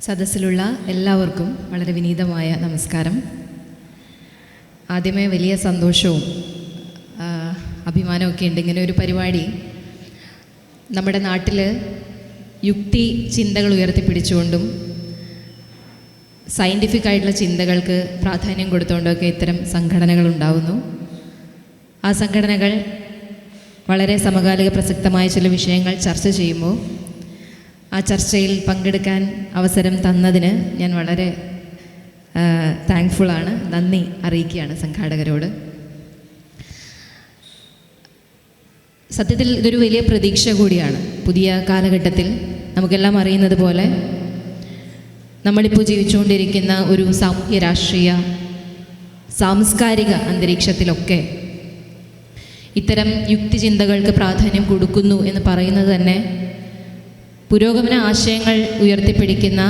സദസ്സിലുള്ള എല്ലാവർക്കും വളരെ വിനീതമായ നമസ്കാരം. ആദ്യമേ വലിയ സന്തോഷവും അഭിമാനമൊക്കെ ഉണ്ട്. ഇങ്ങനെ ഒരു പരിപാടി നമ്മുടെ നാട്ടിൽ യുക്തി ചിന്തകൾ ഉയർത്തിപ്പിടിച്ചുകൊണ്ടും സയൻറ്റിഫിക് ആയിട്ടുള്ള ചിന്തകൾക്ക് പ്രാധാന്യം കൊടുത്തുകൊണ്ടൊക്കെ ഇത്തരം സംഘടനകൾ ഉണ്ടാവുന്നു. ആ സംഘടനകൾ വളരെ സമകാലിക പ്രസക്തമായ ചില വിഷയങ്ങൾ ചർച്ച ചെയ്യുമ്പോൾ ആ ചർച്ചയിൽ പങ്കെടുക്കാൻ അവസരം തന്നതിന് ഞാൻ വളരെ താങ്ക്ഫുള്ളാണ്. നന്ദി അറിയിക്കുകയാണ് സംഘാടകരോട്. സത്യത്തിൽ ഇതൊരു വലിയ പ്രതീക്ഷ കൂടിയാണ്. പുതിയ കാലഘട്ടത്തിൽ നമുക്കെല്ലാം അറിയുന്നത് പോലെ നമ്മളിപ്പോൾ ജീവിച്ചുകൊണ്ടിരിക്കുന്ന ഒരു സാമൂഹ്യ രാഷ്ട്രീയ സാംസ്കാരിക അന്തരീക്ഷത്തിലൊക്കെ ഇത്തരം യുക്തിചിന്തകൾക്ക് പ്രാധാന്യം കൊടുക്കുന്നു എന്ന് പറയുന്നത് തന്നെ പുരോഗമന ആശയങ്ങൾ ഉയർത്തിപ്പിടിക്കുന്ന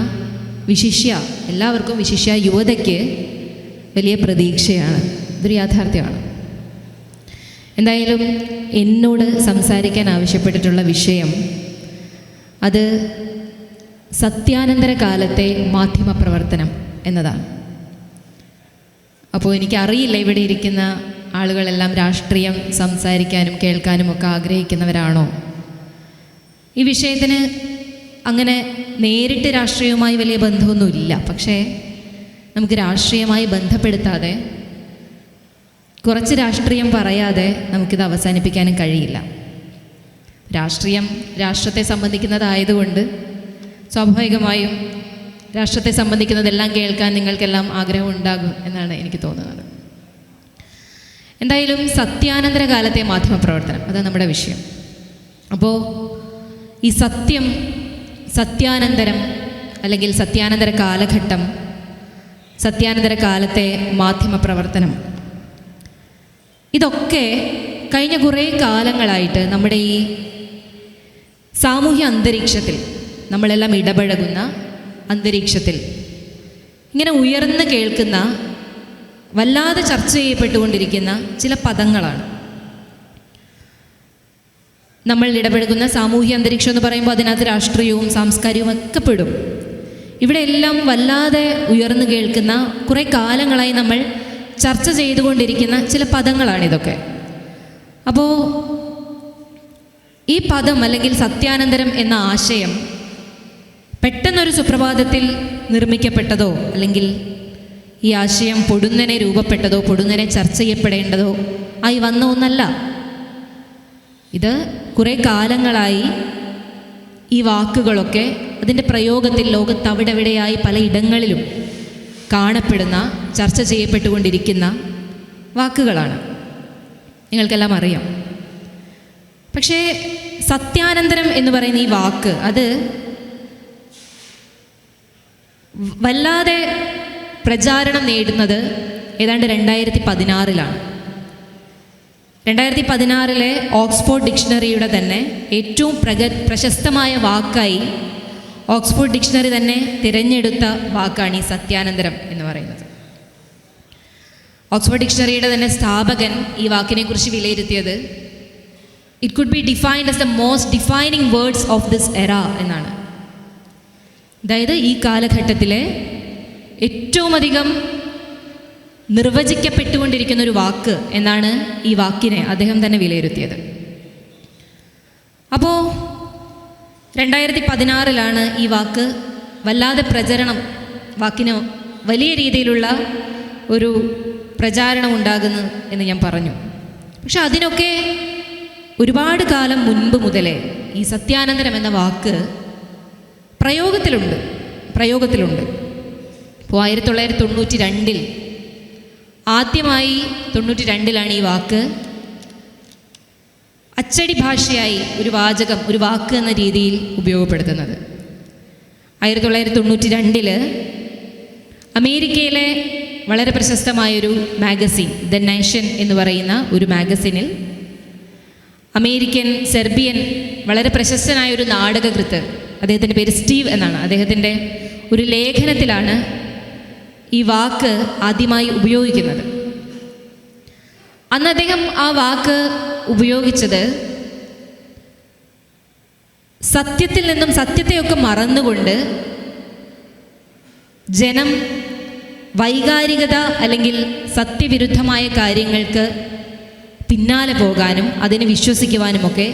എല്ലാവർക്കും വിശിഷ്യ യുവതയ്ക്ക് വലിയ പ്രതീക്ഷയാണ്. ഇതൊരു യാഥാർത്ഥ്യമാണ്. എന്തായാലും എന്നോട് സംസാരിക്കാൻ ആവശ്യപ്പെട്ടിട്ടുള്ള വിഷയം അത് സത്യാനന്തര കാലത്തെ മാധ്യമപ്രവർത്തനം എന്നതാണ്. അപ്പോൾ എനിക്കറിയില്ല ഇവിടെ ഇരിക്കുന്ന ആളുകളെല്ലാം രാഷ്ട്രീയം സംസാരിക്കാനും കേൾക്കാനും ഒക്കെ ആഗ്രഹിക്കുന്നവരാണോ. ഈ വിഷയത്തിന് അങ്ങനെ നേരിട്ട് രാഷ്ട്രീയവുമായി വലിയ ബന്ധമൊന്നുമില്ല. പക്ഷേ നമുക്ക് രാഷ്ട്രീയമായി ബന്ധപ്പെടുത്താതെ കുറച്ച് രാഷ്ട്രീയം പറയാതെ നമുക്കിത് അവസാനിപ്പിക്കാനും കഴിയില്ല. രാഷ്ട്രീയം രാഷ്ട്രത്തെ സംബന്ധിക്കുന്നതായതുകൊണ്ട് സ്വാഭാവികമായും രാഷ്ട്രത്തെ സംബന്ധിക്കുന്നതെല്ലാം കേൾക്കാൻ നിങ്ങൾക്കെല്ലാം ആഗ്രഹം ഉണ്ടാകും എന്നാണ് എനിക്ക് തോന്നുന്നത്. എന്തായാലും സത്യാനന്തര കാലത്തെ മാധ്യമപ്രവർത്തനം അതാണ് നമ്മുടെ വിഷയം. അപ്പോൾ ഈ സത്യാനന്തരം അല്ലെങ്കിൽ സത്യാനന്തര കാലഘട്ടം, സത്യാനന്തര കാലത്തെ മാധ്യമപ്രവർത്തനം, ഇതൊക്കെ കഴിഞ്ഞ കുറേ കാലങ്ങളായിട്ട് നമ്മുടെ ഈ സാമൂഹ്യ അന്തരീക്ഷത്തിൽ നമ്മളെല്ലാം ഇടപഴകുന്ന അന്തരീക്ഷത്തിൽ ഇങ്ങനെ ഉയർന്നു കേൾക്കുന്ന വല്ലാതെ ചർച്ച ചെയ്യപ്പെട്ടുകൊണ്ടിരിക്കുന്ന ചില പദങ്ങളാണ്. നമ്മൾ ഇടപഴകുന്ന സാമൂഹ്യ അന്തരീക്ഷം എന്ന് പറയുമ്പോൾ അതിനകത്ത് രാഷ്ട്രീയവും സാംസ്കാരികവും ഒക്കെ പെടും. ഇവിടെ എല്ലാം വല്ലാതെ ഉയർന്നു കേൾക്കുന്ന കുറേ കാലങ്ങളായി നമ്മൾ ചർച്ച ചെയ്തുകൊണ്ടിരിക്കുന്ന ചില പദങ്ങളാണിതൊക്കെ. അപ്പോൾ ഈ പദം അല്ലെങ്കിൽ സത്യാനന്തരം എന്ന ആശയം പെട്ടെന്നൊരു സുപ്രഭാതത്തിൽ നിർമ്മിക്കപ്പെട്ടതോ അല്ലെങ്കിൽ ഈ ആശയം പൊടുന്നനെ രൂപപ്പെട്ടതോ പൊടുന്നനെ ചർച്ച ചെയ്യപ്പെടേണ്ടതോ ആയി വന്ന ഒന്നല്ല. ഇത് കുറേ കാലങ്ങളായി ഈ വാക്കുകളൊക്കെ അതിൻ്റെ പ്രയോഗത്തിൽ ലോകത്ത് അവിടെവിടെയായി പലയിടങ്ങളിലും കാണപ്പെടുന്ന ചർച്ച ചെയ്യപ്പെട്ടുകൊണ്ടിരിക്കുന്ന വാക്കുകളാണ്. നിങ്ങൾക്കെല്ലാം അറിയാം. പക്ഷേ സത്യാനന്തരം എന്ന് പറയുന്ന ഈ വാക്ക് അത് വല്ലാതെ പ്രചാരണം നേടുന്നത് ഏതാണ്ട് 2016 2016 ഓക്സ്ഫോർഡ് ഡിക്ഷണറിയുടെ തന്നെ ഏറ്റവും പ്രശസ്തമായ വാക്കായി ഓക്സ്ഫോർഡ് ഡിക്ഷണറി തന്നെ തിരഞ്ഞെടുത്ത വാക്കാണ് ഈ സത്യാനന്തരം എന്ന് പറയുന്നത്. ഓക്സ്ഫോർഡ് ഡിക്ഷണറിയുടെ തന്നെ സ്ഥാപകൻ ഈ വാക്കിനെക്കുറിച്ച് വിലയിരുത്തിയത് it could be defined as the most defining words of this എറ എന്നാണ്. അതായത് ഈ കാലഘട്ടത്തിലെ ഏറ്റവും അധികം നിർവചിക്കപ്പെട്ടുകൊണ്ടിരിക്കുന്ന ഒരു വാക്ക് എന്നാണ് ഈ വാക്കിനെ അദ്ദേഹം തന്നെ വിലയിരുത്തിയത്. അപ്പോൾ 2016 ഈ വാക്ക് വല്ലാതെ വാക്കിന് വലിയ രീതിയിലുള്ള ഒരു പ്രചാരണം ഉണ്ടാകുന്നു എന്ന് ഞാൻ പറഞ്ഞു. പക്ഷെ അതിനൊക്കെ ഒരുപാട് കാലം മുൻപ് മുതലേ ഈ സത്യാനന്തരം എന്ന വാക്ക് പ്രയോഗത്തിലുണ്ട്. ഇപ്പോൾ 1992 ആദ്യമായി 92 ഈ വാക്ക് അച്ചടി ഭാഷയായി ഒരു വാക്ക് എന്ന രീതിയിൽ ഉപയോഗപ്പെടുത്തുന്നത്. 1992 അമേരിക്കയിലെ വളരെ പ്രശസ്തമായൊരു മാഗസിൻ ദ നേഷൻ എന്ന് പറയുന്ന ഒരു മാഗസിനിൽ സെർബിയൻ വളരെ പ്രശസ്തനായ ഒരു നാടകകൃത്ത്, അദ്ദേഹത്തിൻ്റെ പേര് സ്റ്റീവ് എന്നാണ്, അദ്ദേഹത്തിൻ്റെ ഒരു ലേഖനത്തിലാണ് ഈ വാക്ക് ആദ്യമായി ഉപയോഗിക്കുന്നത്. അന്ന് അദ്ദേഹം ആ വാക്ക് ഉപയോഗിച്ചത് സത്യത്തിൽ നിന്നും സത്യത്തെയൊക്കെ മറന്നുകൊണ്ട് ജനം വൈകാരികത അല്ലെങ്കിൽ സത്യവിരുദ്ധമായ കാര്യങ്ങൾക്ക് പിന്നാലെ പോകാനും അതിനെ വിശ്വസിക്കുവാനുമൊക്കെ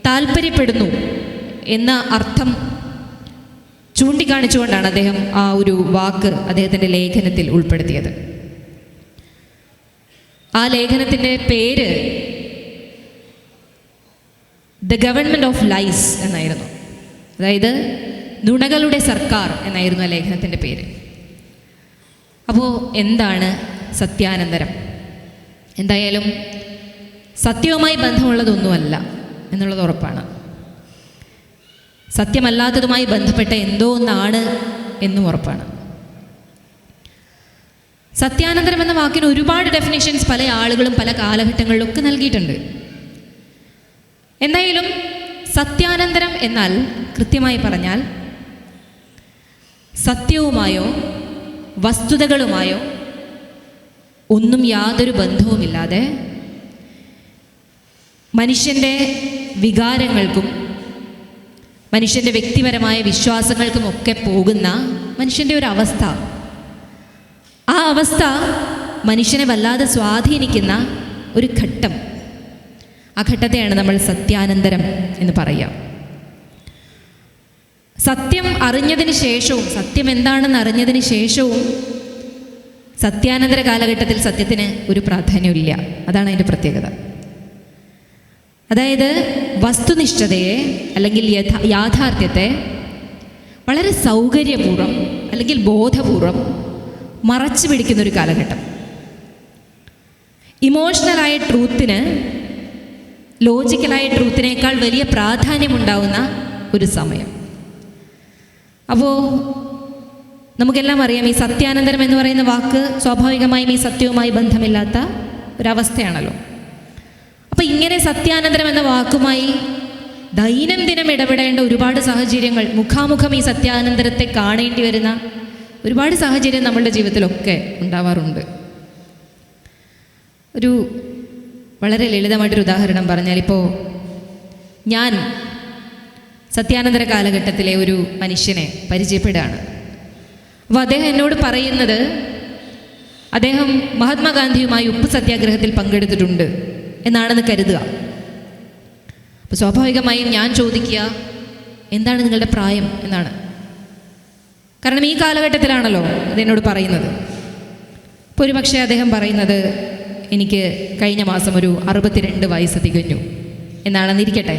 താല്പര്യപ്പെടുന്നു എന്ന അർത്ഥം ചൂണ്ടിക്കാണിച്ചുകൊണ്ടാണ് അദ്ദേഹം ആ ഒരു വാക്ക് അദ്ദേഹത്തിൻ്റെ ലേഖനത്തിൽ ഉൾപ്പെടുത്തിയത്. ആ ലേഖനത്തിൻ്റെ പേര് ദ ഗവൺമെൻറ് ഓഫ് ലൈസ് എന്നായിരുന്നു. അതായത് നുണകളുടെ സർക്കാർ എന്നായിരുന്നു ആ ലേഖനത്തിൻ്റെ പേര്. അപ്പോൾ എന്താണ് സത്യാനന്തരം? എന്തായാലും സത്യവുമായി ബന്ധമുള്ളതൊന്നുമല്ല എന്നുള്ളത് ഉറപ്പാണ്. സത്യമല്ലാത്തതുമായി ബന്ധപ്പെട്ട എന്തോ ഒന്നാണ് എന്നും ഉറപ്പാണ്. സത്യാനന്തരം എന്ന വാക്കിന് ഒരുപാട് ഡെഫിനിഷൻസ് പല ആളുകളും പല കാലഘട്ടങ്ങളിലൊക്കെ നൽകിയിട്ടുണ്ട്. എന്തായാലും സത്യാനന്തരം എന്നാൽ കൃത്യമായി പറഞ്ഞാൽ സത്യവുമായോ വസ്തുതകളുമായോ ഒന്നും യാതൊരു ബന്ധവുമില്ലാതെ മനുഷ്യൻ്റെ വികാരങ്ങൾക്കും മനുഷ്യൻ്റെ വ്യക്തിപരമായ വിശ്വാസങ്ങൾക്കുമൊക്കെ പോകുന്ന മനുഷ്യൻ്റെ ഒരു അവസ്ഥ. ആ അവസ്ഥ മനുഷ്യനെ വല്ലാതെ സ്വാധീനിക്കുന്ന ഒരു ഘട്ടം. ആ ഘട്ടത്തെയാണ് നമ്മൾ സത്യാനന്തരം എന്ന് പറയുക. സത്യം അറിഞ്ഞതിന് ശേഷവും, സത്യം എന്താണെന്ന് അറിഞ്ഞതിന് ശേഷവും സത്യാനന്തര കാലഘട്ടത്തിൽ സത്യത്തിന് ഒരു പ്രാധാന്യമില്ല. അതാണ് അതിൻ്റെ പ്രത്യേകത. അതായത് വസ്തുനിഷ്ഠതയെ അല്ലെങ്കിൽ യാഥാർത്ഥ്യത്തെ വളരെ സൗകര്യപൂർവ്വം അല്ലെങ്കിൽ ബോധപൂർവം മറച്ചു പിടിക്കുന്നൊരു കാലഘട്ടം. ഇമോഷണലായ ട്രൂത്തിന് ലോജിക്കലായ ട്രൂത്തിനേക്കാൾ വലിയ പ്രാധാന്യമുണ്ടാവുന്ന ഒരു സമയം. അപ്പോൾ നമുക്കെല്ലാം അറിയാം, ഈ സത്യാനന്തരം എന്ന് പറയുന്ന വാക്ക് സ്വാഭാവികമായും ഈ സത്യവുമായി ബന്ധമില്ലാത്ത ഒരവസ്ഥയാണല്ലോ. അപ്പോൾ ഇങ്ങനെ സത്യാനന്തരം എന്ന വാക്കുമായി ദൈനംദിനം ഇടപെടേണ്ട ഒരുപാട് സാഹചര്യങ്ങൾ, മുഖാമുഖം ഈ സത്യാനന്തരത്തെ കാണേണ്ടി വരുന്ന ഒരുപാട് സാഹചര്യം നമ്മളുടെ ജീവിതത്തിലൊക്കെ ഉണ്ടാവാറുണ്ട്. ഒരു വളരെ ലളിതമായിട്ടൊരു ഉദാഹരണം പറഞ്ഞാൽ, ഇപ്പോൾ ഞാൻ സത്യാനന്തര കാലഘട്ടത്തിലെ ഒരു മനുഷ്യനെ പരിചയപ്പെടുകയാണ്. അപ്പോൾ അദ്ദേഹം എന്നോട് പറയുന്നത് അദ്ദേഹം മഹാത്മാഗാന്ധിയുമായി ഉപ്പ് സത്യാഗ്രഹത്തിൽ പങ്കെടുത്തിട്ടുണ്ട് എന്നാണെന്ന് കരുതുക. അപ്പോൾ സ്വാഭാവികമായും ഞാൻ ചോദിക്കുക, എന്താണ് നിങ്ങളുടെ പ്രായം എന്നാണ്. കാരണം ഈ കാലഘട്ടത്തിലാണല്ലോ അതെന്നോട് പറയുന്നത്. ഇപ്പോൾ ഒരു പക്ഷേ അദ്ദേഹം പറയുന്നത് എനിക്ക് കഴിഞ്ഞ മാസം ഒരു 62 വയസ്സ് തികഞ്ഞു എന്നാണെന്നിരിക്കട്ടെ.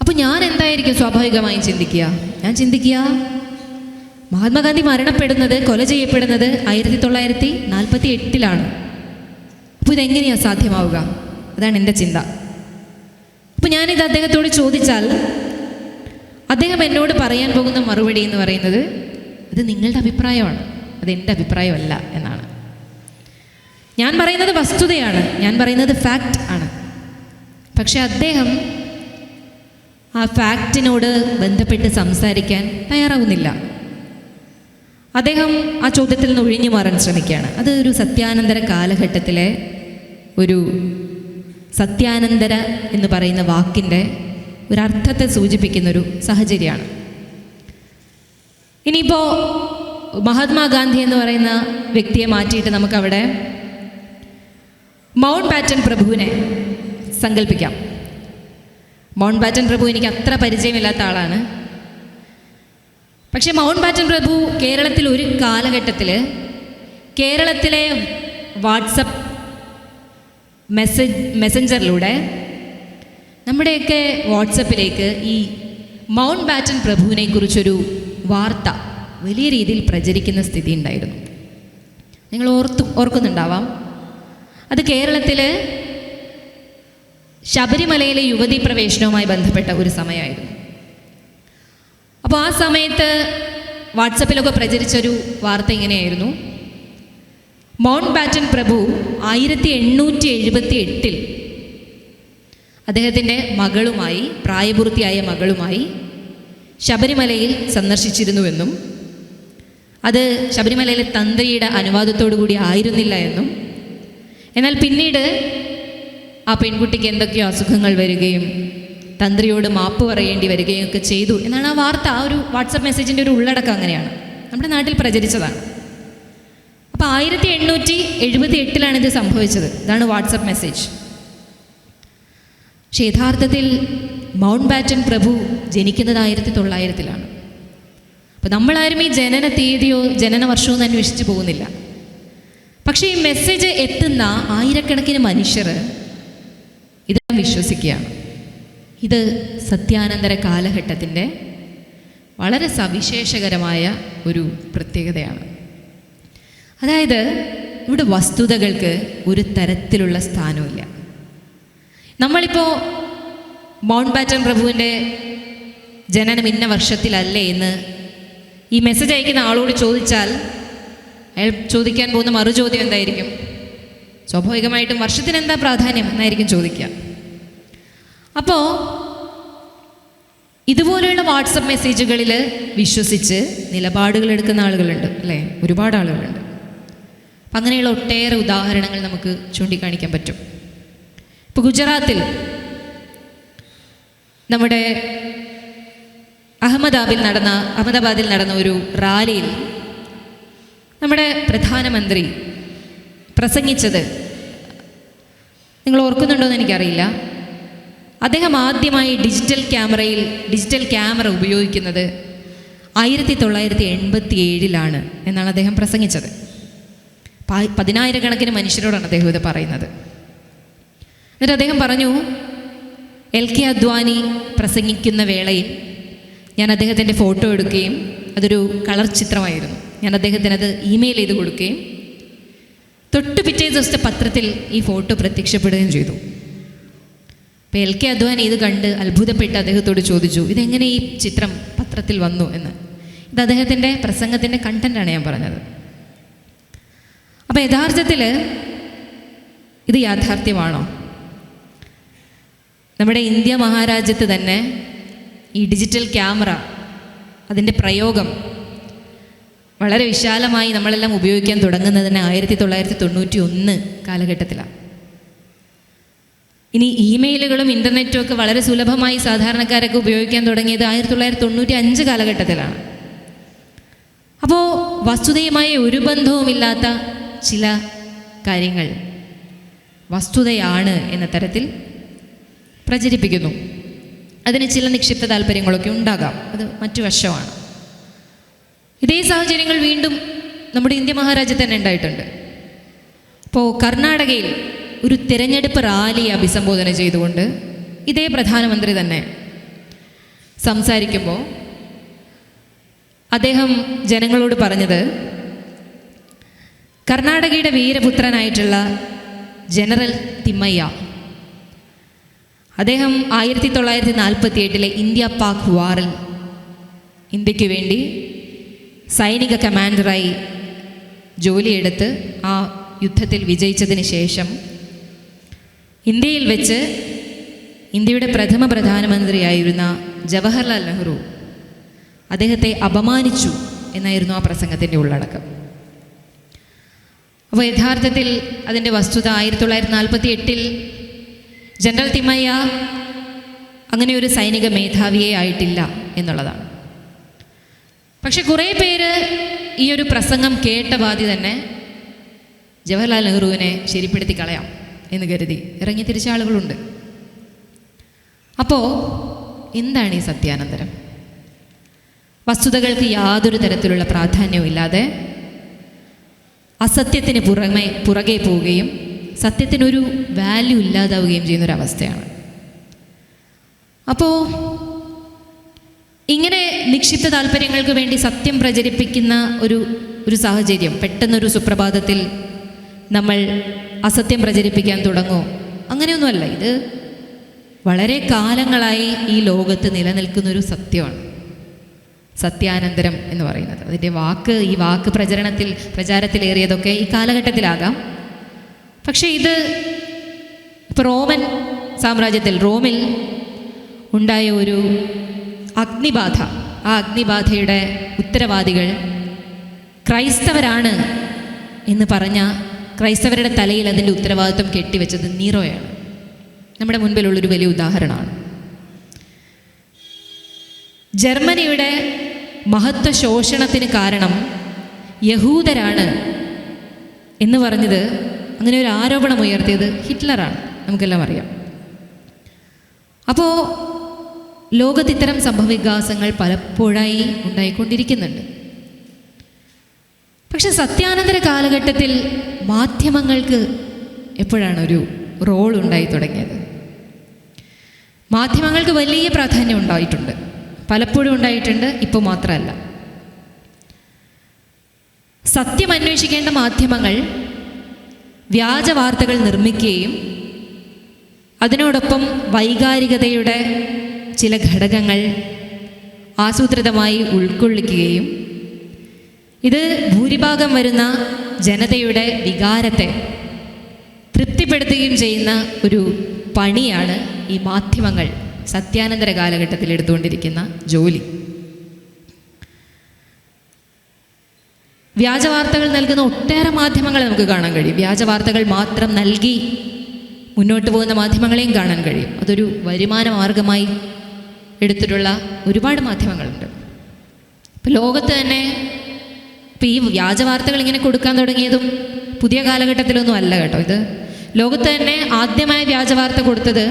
അപ്പോൾ ഞാൻ എന്തായിരിക്കും സ്വാഭാവികമായും ചിന്തിക്കുക? ഞാൻ ചിന്തിക്കുക, മഹാത്മാഗാന്ധി മരണപ്പെടുന്നത്, കൊല ചെയ്യപ്പെടുന്നത് 1948 അപ്പോൾ ഇതെങ്ങനെയാണ് സാധ്യമാവുക? അതാണ് എൻ്റെ ചിന്ത. അപ്പോൾ ഞാനിത് അദ്ദേഹത്തോട് ചോദിച്ചാൽ അദ്ദേഹം എന്നോട് പറയാൻ പോകുന്ന മറുപടി എന്ന് പറയുന്നത്, ഇത് നിങ്ങളുടെ അഭിപ്രായമാണ്, അതെൻ്റെ അഭിപ്രായമല്ല എന്നാണ്. ഞാൻ പറയുന്നത് വസ്തുതയാണ്, ഞാൻ പറയുന്നത് ഫാക്റ്റ് ആണ്. പക്ഷെ അദ്ദേഹം ആ ഫാക്റ്റിനോട് ബന്ധപ്പെട്ട് സംസാരിക്കാൻ തയ്യാറാവുന്നില്ല. അദ്ദേഹം ആ ചോദ്യത്തിൽ നിന്ന് ഒഴിഞ്ഞു മാറാൻ ശ്രമിക്കുകയാണ്. അത് ഒരു സത്യാനന്തര കാലഘട്ടത്തിലെ ഒരു സത്യാനന്തര എന്ന് പറയുന്ന വാക്കിൻ്റെ ഒരർത്ഥത്തെ സൂചിപ്പിക്കുന്നൊരു സാഹചര്യമാണ്. ഇനിയിപ്പോൾ മഹാത്മാഗാന്ധി എന്ന് പറയുന്ന വ്യക്തിയെ മാറ്റിയിട്ട് നമുക്കവിടെ മൗണ്ട് ബാറ്റൻ പ്രഭുവിനെ സങ്കല്പിക്കാം. മൗണ്ട് ബാറ്റൻ പ്രഭു എനിക്ക് അത്ര പരിചയമില്ലാത്ത ആളാണ്. പക്ഷേ മൗണ്ട് ബാറ്റൻ പ്രഭു കേരളത്തിൽ ഒരു കാലഘട്ടത്തിൽ കേരളത്തിലെ വാട്സപ്പ് മെസ്സഞ്ചറിലൂടെ നമ്മുടെയൊക്കെ വാട്സപ്പിലേക്ക് ഈ മൗണ്ട് ബാറ്റൻ പ്രഭുവിനെ കുറിച്ചൊരു വാർത്ത വലിയ രീതിയിൽ പ്രചരിക്കുന്ന സ്ഥിതി ഉണ്ടായിരുന്നു. നിങ്ങൾ ഓർക്കുന്നുണ്ടാവാം. അത് കേരളത്തിൽ ശബരിമലയിലെ യുവതീ പ്രവേശനവുമായി ബന്ധപ്പെട്ട ഒരു സമയമായിരുന്നു. അപ്പോൾ ആ സമയത്ത് വാട്സപ്പിലൊക്കെ പ്രചരിച്ചൊരു വാർത്ത ഇങ്ങനെയായിരുന്നു: മൗണ്ട് ബാറ്റൻ പ്രഭു 1878 അദ്ദേഹത്തിൻ്റെ മകളുമായി, പ്രായപൂർത്തിയായ മകളുമായി ശബരിമലയിൽ സന്ദർശിച്ചിരുന്നുവെന്നും അത് ശബരിമലയിലെ തന്ത്രിയുടെ അനുവാദത്തോടു കൂടി ആയിരുന്നില്ല എന്നും, എന്നാൽ പിന്നീട് ആ പെൺകുട്ടിക്ക് എന്തൊക്കെയോ അസുഖങ്ങൾ വരികയും തന്ത്രിയോട് മാപ്പ് പറയേണ്ടി വരികയൊക്കെ ചെയ്തു എന്നാണ് ആ വാർത്ത. ആ ഒരു വാട്സപ്പ് മെസ്സേജിൻ്റെ ഒരു ഉള്ളടക്കം അങ്ങനെയാണ്, നമ്മുടെ നാട്ടിൽ പ്രചരിച്ചതാണ്. അപ്പോൾ 1878 ഇത് സംഭവിച്ചത്. ഇതാണ് വാട്സപ്പ് മെസ്സേജ്. പക്ഷെ യഥാർത്ഥത്തിൽ മൗണ്ട് ബാറ്റൻ പ്രഭു ജനിക്കുന്നത് 1900 അപ്പോൾ നമ്മളാരും ഈ ജനന തീയതിയോ ജനന വർഷമോ അന്വേഷിച്ച് പോകുന്നില്ല. പക്ഷേ ഈ മെസ്സേജ് എത്തുന്ന ആയിരക്കണക്കിന് മനുഷ്യർ ഇതെല്ലാം വിശ്വസിക്കുകയാണ്. ഇത് സത്യാനന്തര കാലഘട്ടത്തിൻ്റെ വളരെ സവിശേഷകരമായ ഒരു പ്രത്യേകതയാണ്. അതായത് ഇവിടെ വസ്തുതകൾക്ക് ഒരു തരത്തിലുള്ള സ്ഥാനമില്ല. നമ്മളിപ്പോൾ മൗണ്ട് ബാറ്റൻ പ്രഭുവിൻ്റെ ജനനം ഇന്ന വർഷത്തിലല്ലേ എന്ന് ഈ മെസ്സേജ് അയക്കുന്ന ആളോട് ചോദിച്ചാൽ അയാൾ ചോദിക്കാൻ പോകുന്ന മറുചോദ്യം എന്തായിരിക്കും? സ്വാഭാവികമായിട്ടും വർഷത്തിന് എന്താ പ്രാധാന്യം എന്നായിരിക്കും ചോദിക്കുക. അപ്പോൾ ഇതുപോലെയുള്ള വാട്സപ്പ് മെസ്സേജുകളിൽ വിശ്വസിച്ച് നിലപാടുകൾ എടുക്കുന്ന ആളുകളുണ്ട് അല്ലേ? ഒരുപാട് ആളുകളുണ്ട്. അപ്പം അങ്ങനെയുള്ള ഒട്ടേറെ ഉദാഹരണങ്ങൾ നമുക്ക് ചൂണ്ടിക്കാണിക്കാൻ പറ്റും. ഇപ്പോൾ ഗുജറാത്തിൽ നമ്മുടെ അഹമ്മദാബാദിൽ നടന്ന ഒരു റാലിയിൽ നമ്മുടെ പ്രധാനമന്ത്രി പ്രസംഗിച്ചത് നിങ്ങൾ ഓർക്കുന്നുണ്ടോ എന്ന് എനിക്കറിയില്ല. അദ്ദേഹം ആദ്യമായി ഡിജിറ്റൽ ക്യാമറ ഉപയോഗിക്കുന്നത് 1987 എന്നാണ് അദ്ദേഹം പ്രസംഗിച്ചത്. 10,000 മനുഷ്യരോടാണ് അദ്ദേഹം ഇത് പറയുന്നത്. എന്നിട്ട് അദ്ദേഹം പറഞ്ഞു, LK അദ്വാനി പ്രസംഗിക്കുന്ന വേളയിൽ ഞാൻ അദ്ദേഹത്തിൻ്റെ ഫോട്ടോ എടുക്കുകയും അതൊരു കളർ ചിത്രമായിരുന്നു. ഞാൻ അദ്ദേഹത്തിന് അത് ഇമെയിൽ ചെയ്ത് കൊടുക്കുകയും തൊട്ട് പിറ്റേ ദിവസത്തെ പത്രത്തിൽ ഈ ഫോട്ടോ പ്രത്യക്ഷപ്പെടുകയും ചെയ്തു. അപ്പോൾ LK അദ്വാനി ഇത് കണ്ട് അത്ഭുതപ്പെട്ട് അദ്ദേഹത്തോട് ചോദിച്ചു, ഇതെങ്ങനെ ഈ ചിത്രം പത്രത്തിൽ വന്നു എന്ന്. ഇത് അദ്ദേഹത്തിൻ്റെ പ്രസംഗത്തിൻ്റെ കണ്ടൻ്റാണ് ഞാൻ പറഞ്ഞത്. അപ്പോൾ യഥാർത്ഥത്തിൽ ഇത് യാഥാർത്ഥ്യമാണോ? നമ്മുടെ ഇന്ത്യ മഹാരാജ്യത്ത് തന്നെ ഈ ഡിജിറ്റൽ ക്യാമറ അതിൻ്റെ പ്രയോഗം വളരെ വിശാലമായി നമ്മളെല്ലാം ഉപയോഗിക്കാൻ തുടങ്ങുന്നതിന് 1991 കാലഘട്ടത്തിലാണ്. ഇനി ഇമെയിലുകളും ഇൻ്റർനെറ്റും ഒക്കെ വളരെ സുലഭമായി സാധാരണക്കാരൊക്കെ ഉപയോഗിക്കാൻ തുടങ്ങിയത് 1995 കാലഘട്ടത്തിലാണ്. അപ്പോൾ വസ്തുതയുമായി ഒരു ബന്ധവുമില്ലാത്ത ചില കാര്യങ്ങൾ വസ്തുതയാണ് എന്ന തരത്തിൽ പ്രചരിപ്പിക്കുന്നു. അതിന് ചില നിക്ഷിപ്ത താല്പര്യങ്ങളൊക്കെ ഉണ്ടാകാം, അത് മറ്റു വശമാണ്. ഇതേ സാഹചര്യങ്ങൾ വീണ്ടും നമ്മുടെ ഇന്ത്യ മഹാരാജ്യത്ത് തന്നെ ഉണ്ടായിട്ടുണ്ട്. ഇപ്പോൾ കർണാടകയിൽ ഒരു തിരഞ്ഞെടുപ്പ് റാലിയെ അഭിസംബോധന ചെയ്തുകൊണ്ട് ഇതേ പ്രധാനമന്ത്രി തന്നെ സംസാരിക്കുമ്പോൾ അദ്ദേഹം ജനങ്ങളോട് പറഞ്ഞത്, കർണാടകയുടെ വീരപുത്രനായിട്ടുള്ള ജനറൽ തിമ്മയ്യ അദ്ദേഹം 1948 ഇന്ത്യ പാക് വാറിൽ ഇന്ത്യക്ക് വേണ്ടി സൈനിക കമാൻഡറായി ജോലിയെടുത്ത് ആ യുദ്ധത്തിൽ വിജയിച്ചതിന് ശേഷം ഇന്ത്യയിൽ വെച്ച് ഇന്ത്യയുടെ പ്രഥമ പ്രധാനമന്ത്രിയായിരുന്ന ജവഹർലാൽ നെഹ്റു അദ്ദേഹത്തെ അപമാനിച്ചു എന്നായിരുന്നു ആ പ്രസംഗത്തിൻ്റെ ഉള്ളടക്കം. അപ്പോൾ യഥാർത്ഥത്തിൽ അതിൻ്റെ വസ്തുത 1948 ജനറൽ തിമ്മയ്യ അങ്ങനെ ഒരു സൈനിക മേധാവിയെ ആയിട്ടില്ല എന്നുള്ളതാണ്. പക്ഷെ കുറേ പേര് ഈ ഒരു പ്രസംഗം കേട്ട പാതി തന്നെ ജവഹർലാൽ നെഹ്റുവിനെ ശരിപ്പെടുത്തി കളയാം എന്ന് കരുതി ഇറങ്ങി തിരിച്ച ആളുകളുണ്ട്. അപ്പോൾ എന്താണ് ഈ സത്യാനന്തരം? വസ്തുതകൾക്ക് യാതൊരു തരത്തിലുള്ള പ്രാധാന്യവും ഇല്ലാതെ അസത്യത്തിന് പുറകെ പോവുകയും സത്യത്തിനൊരു വാല്യൂ ഇല്ലാതാവുകയും ചെയ്യുന്നൊരവസ്ഥയാണ്. അപ്പോൾ ഇങ്ങനെ നിക്ഷിപ്ത താല്പര്യങ്ങൾക്ക് വേണ്ടി സത്യം പ്രചരിപ്പിക്കുന്ന ഒരു സാഹചര്യം പെട്ടെന്നൊരു സുപ്രഭാതത്തിൽ നമ്മൾ അസത്യം പ്രചരിപ്പിക്കാൻ തുടങ്ങുമോ? അങ്ങനെയൊന്നുമല്ല. ഇത് വളരെ കാലങ്ങളായി ഈ ലോകത്ത് നിലനിൽക്കുന്നൊരു സത്യമാണ് സത്യാനന്തരം എന്ന് പറയുന്നത്. അതിൻ്റെ ഈ വാക്ക് പ്രചാരത്തിലേറിയതൊക്കെ ഈ കാലഘട്ടത്തിലാകാം. പക്ഷേ ഇത് ഇപ്പോൾ റോമൻ സാമ്രാജ്യത്തിൽ റോമിൽ ഉണ്ടായ ഒരു അഗ്നിബാധ, ആ അഗ്നിബാധയുടെ ഉത്തരവാദികൾ ക്രൈസ്തവരാണ് എന്ന് പറഞ്ഞ ക്രൈസ്തവരുടെ തലയിൽ അതിൻ്റെ ഉത്തരവാദിത്വം കെട്ടിവെച്ചത് നീറോയാണ്. നമ്മുടെ മുൻപിലുള്ളൊരു വലിയ ഉദാഹരണമാണ്. ജർമ്മനിയുടെ മഹത്വ ശോഷണത്തിന് കാരണം യഹൂദരാണ് എന്ന് പറഞ്ഞത്, അങ്ങനെ ഒരു ആരോപണം ഉയർത്തിയത് ഹിറ്റ്ലറാണ്, നമുക്കെല്ലാം അറിയാം. അപ്പോൾ ലോകത്ത് ഇത്തരം സംഭവവികാസങ്ങൾ പലപ്പോഴായി ഉണ്ടായിക്കൊണ്ടിരിക്കുന്നുണ്ട്. പക്ഷെ സത്യാനന്തര കാലഘട്ടത്തിൽ മാധ്യമങ്ങൾക്ക് എപ്പോഴാണ് ഒരു റോൾ ഉണ്ടായി തുടങ്ങിയത്? മാധ്യമങ്ങൾക്ക് വലിയ പ്രാധാന്യം ഉണ്ടായിട്ടുണ്ട്, പലപ്പോഴും ഉണ്ടായിട്ടുണ്ട്, ഇപ്പോൾ മാത്രമല്ല. സത്യം അന്വേഷിക്കേണ്ട മാധ്യമങ്ങൾ വ്യാജ വാർത്തകൾ നിർമ്മിക്കുകയും അതിനോടൊപ്പം വൈകാരികതയുടെ ചില ഘടകങ്ങൾ ആസൂത്രിതമായി ഉൾക്കൊള്ളിക്കുകയും ഇത് ഭൂരിഭാഗം വരുന്ന ജനതയുടെ വികാരത്തെ തൃപ്തിപ്പെടുത്തുകയും ചെയ്യുന്ന ഒരു പണിയാണ് ഈ മാധ്യമങ്ങൾ സത്യാനന്തര കാലഘട്ടത്തിൽ എടുത്തുകൊണ്ടിരിക്കുന്ന ജോലി. വ്യാജവാർത്തകൾ നൽകുന്ന ഒട്ടേറെ മാധ്യമങ്ങളെ നമുക്ക് കാണാൻ കഴിയും. വ്യാജവാർത്തകൾ മാത്രം നൽകി മുന്നോട്ട് പോകുന്ന മാധ്യമങ്ങളെയും കാണാൻ കഴിയും. അതൊരു വരുമാന മാർഗമായി എടുത്തിട്ടുള്ള ഒരുപാട് മാധ്യമങ്ങളുണ്ട്. ഇപ്പം ലോകത്ത് തന്നെ ഇപ്പം ഈ വ്യാജവാർത്തകൾ ഇങ്ങനെ കൊടുക്കാൻ തുടങ്ങിയതും പുതിയ കാലഘട്ടത്തിലൊന്നും അല്ല കേട്ടോ. ഇത് ലോകത്ത് തന്നെ ആദ്യമായി വ്യാജവാർത്ത കൊടുത്തത്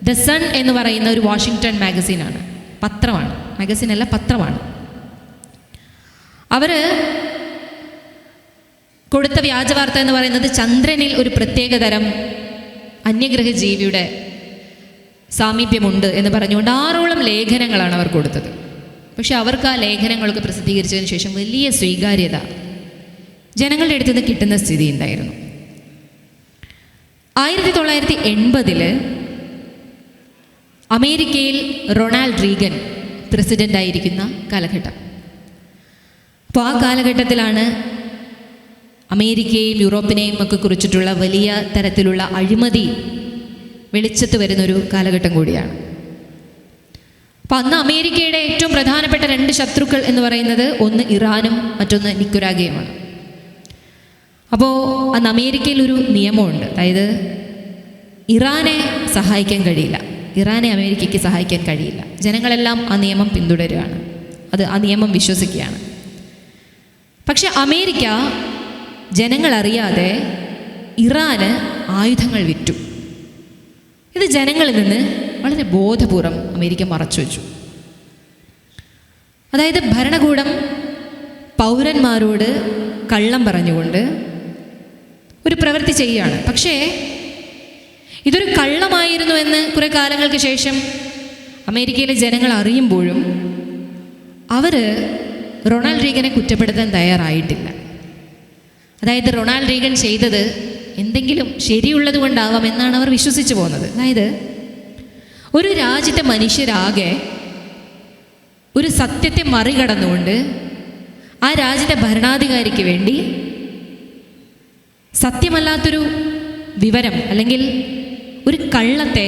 ദ സൺ എന്ന് പറയുന്ന ഒരു വാഷിങ്ടൺ മാഗസീനാണ്, പത്രമാണ്, മാഗസീനല്ല പത്രമാണ്. അവർ കൊടുത്ത വ്യാജവാർത്ത എന്ന് പറയുന്നത് ചന്ദ്രനിൽ ഒരു പ്രത്യേകതരം അന്യഗ്രഹ ജീവിയുടെ സാമീപ്യമുണ്ട് എന്ന് പറഞ്ഞുകൊണ്ട് 6ഓളം ലേഖനങ്ങളാണ് അവർ കൊടുത്തത്. പക്ഷെ അവർക്ക് ആ ലേഖനങ്ങളൊക്കെ പ്രസിദ്ധീകരിച്ചതിന് ശേഷം വലിയ സ്വീകാര്യത ജനങ്ങളുടെ അടുത്ത് നിന്ന് കിട്ടുന്ന സ്ഥിതി ഉണ്ടായിരുന്നു. 1980 അമേരിക്കയിൽ റൊണാൾഡ് റീഗൻ പ്രസിഡൻ്റായിരിക്കുന്ന കാലഘട്ടം. അപ്പോൾ ആ കാലഘട്ടത്തിലാണ് അമേരിക്കയും യൂറോപ്പിനെയും ഒക്കെ കുറിച്ചിട്ടുള്ള വലിയ തരത്തിലുള്ള അഴിമതി വെളിച്ചത്ത് വരുന്നൊരു കാലഘട്ടം കൂടിയാണ്. അപ്പം അന്ന് അമേരിക്കയുടെ ഏറ്റവും പ്രധാനപ്പെട്ട 2 ശത്രുക്കൾ എന്ന് പറയുന്നത് ഒന്ന് ഇറാനും മറ്റൊന്ന് നിക്കരാഗയുമാണ്. അപ്പോൾ അന്ന് അമേരിക്കയിൽ ഒരു നിയമമുണ്ട്, അതായത് ഇറാനെ സഹായിക്കാൻ കഴിയില്ല, ഇറാനെ അമേരിക്കയ്ക്ക് സഹായിക്കാൻ കഴിയില്ല. ജനങ്ങളെല്ലാം ആ നിയമം പിന്തുടരുകയാണ്, ആ നിയമം വിശ്വസിക്കുകയാണ്. പക്ഷെ അമേരിക്ക ജനങ്ങളറിയാതെ ഇറാന് ആയുധങ്ങൾ വിറ്റു. ഇത് ജനങ്ങളിൽ നിന്ന് വളരെ ബോധപൂർവം അമേരിക്ക മറച്ചു വെച്ചു. അതായത് ഭരണകൂടം പൗരന്മാരോട് കള്ളം പറഞ്ഞുകൊണ്ട് ഒരു പ്രവൃത്തി ചെയ്യുകയാണ്. പക്ഷേ ഇതൊരു കള്ളമായിരുന്നു എന്ന് കുറേ കാലങ്ങൾക്ക് ശേഷം അമേരിക്കയിലെ ജനങ്ങൾ അറിയുമ്പോഴും അവർ റൊണാൾഡ് റീഗനെ കുറ്റപ്പെടുത്താൻ തയ്യാറായിട്ടില്ല. അതായത് റൊണാൾഡ് റീഗൻ ചെയ്തത് എന്തെങ്കിലും ശരിയുള്ളത് കൊണ്ടാവാം എന്നാണ് അവർ വിശ്വസിച്ചു പോകുന്നത്. അതായത് ഒരു രാജ്യത്തെ മനുഷ്യരാകെ ഒരു സത്യത്തെ മറികടന്നുകൊണ്ട് ആ രാജ്യത്തെ ഭരണാധികാരിക്ക് വേണ്ടി സത്യമല്ലാത്തൊരു വിവരം അല്ലെങ്കിൽ ഒരു കള്ളത്തെ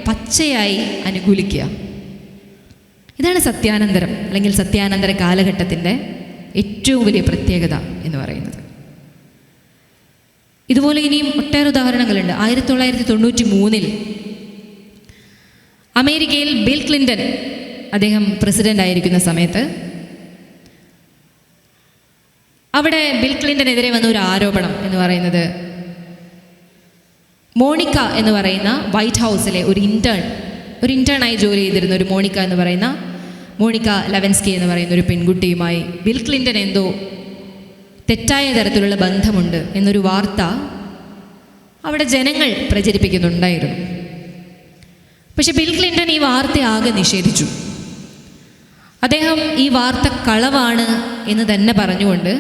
പച്ചയായി അനുകൂലിക്കുക. ഇതാണ് സത്യാനന്തരം അല്ലെങ്കിൽ സത്യാനന്തര കാലഘട്ടത്തിൻ്റെ ഏറ്റവും വലിയ പ്രത്യേകത എന്ന് പറയുന്നത്. ഇതുപോലെ ഇനിയും ഒട്ടേറെ ഉദാഹരണങ്ങളുണ്ട്. 1993 അമേരിക്കയിൽ ബിൽ ക്ലിൻ്റൺ അദ്ദേഹം പ്രസിഡൻ്റ് ആയിരിക്കുന്ന സമയത്ത് അവിടെ ബിൽ ക്ലിൻ്റനെതിരെ വന്ന ഒരു ആരോപണം എന്ന് പറയുന്നത് മോണിക്ക എന്ന് പറയുന്ന വൈറ്റ് ഹൗസിലെ ഒരു ഇൻറ്റേണായി ജോലി ചെയ്തിരുന്ന ഒരു മോണിക്ക ലെവൻസ്കി എന്ന് പറയുന്ന ഒരു പെൺകുട്ടിയുമായി ബിൽ ക്ലിൻ്റൺ എന്തോ തെറ്റായ തരത്തിലുള്ള ബന്ധമുണ്ട് എന്നൊരു വാർത്ത അവിടെ ജനങ്ങൾ പ്രചരിപ്പിക്കുന്നുണ്ടായിരുന്നു. പക്ഷെ ബിൽ ക്ലിൻ്റൺ ഈ വാർത്ത ആകെ നിഷേധിച്ചു. അദ്ദേഹം ഈ വാർത്ത കളവാണ് എന്ന് തന്നെ പറഞ്ഞുകൊണ്ട്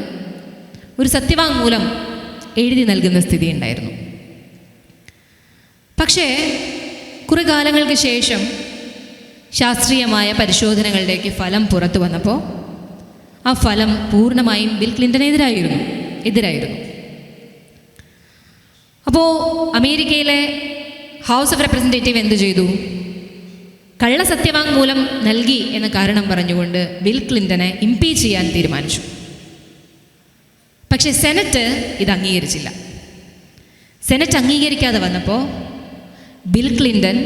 ഒരു സത്യവാങ്മൂലം എഴുതി നൽകുന്ന സ്ഥിതി ഉണ്ടായിരുന്നു. പക്ഷേ കുറേ കാലങ്ങൾക്ക് ശേഷം ശാസ്ത്രീയമായ പരിശോധനകളുടെയൊക്കെ ഫലം പുറത്തു വന്നപ്പോൾ ആ ഫലം പൂർണ്ണമായും ബിൽ ക്ലിൻ്റനെതിരായിരുന്നു. അപ്പോൾ അമേരിക്കയിലെ ഹൗസ് ഓഫ് റെപ്രസെൻറ്റേറ്റീവ് എന്തു ചെയ്തു? കള്ളസത്യവാങ്മൂലം നൽകി എന്ന കാരണം പറഞ്ഞുകൊണ്ട് ബിൽ ക്ലിൻ്റനെ ഇംപീച്ച് ചെയ്യാൻ തീരുമാനിച്ചു. പക്ഷേ സെനറ്റ് ഇത് അംഗീകരിച്ചില്ല. സെനറ്റ് അംഗീകരിക്കാതെ വന്നപ്പോൾ ബിൽ ക്ലിൻ്റൺ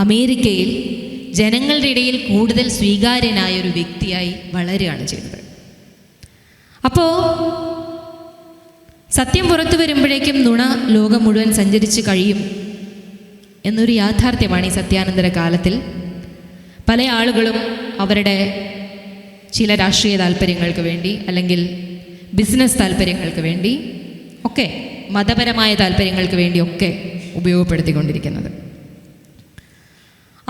അമേരിക്കയിൽ ജനങ്ങളുടെ ഇടയിൽ കൂടുതൽ സ്വീകാര്യനായ ഒരു വ്യക്തിയായി വളരുകയാണ് ചെയ്തത്. അപ്പോൾ സത്യം പുറത്തു വരുമ്പോഴേക്കും നുണ ലോകം മുഴുവൻ സഞ്ചരിച്ച് കഴിയും എന്നൊരു യാഥാർത്ഥ്യമാണ് ഈ സത്യാനന്തര കാലത്തിൽ പല ആളുകളും അവരുടെ ചില രാഷ്ട്രീയ താല്പര്യങ്ങൾക്ക് വേണ്ടി, അല്ലെങ്കിൽ ബിസിനസ് താല്പര്യങ്ങൾക്ക് വേണ്ടി ഒക്കെ, മതപരമായ താല്പര്യങ്ങൾക്ക് വേണ്ടിയൊക്കെ ഉപയോഗപ്പെടുത്തിക്കൊണ്ടിരിക്കുന്നത്.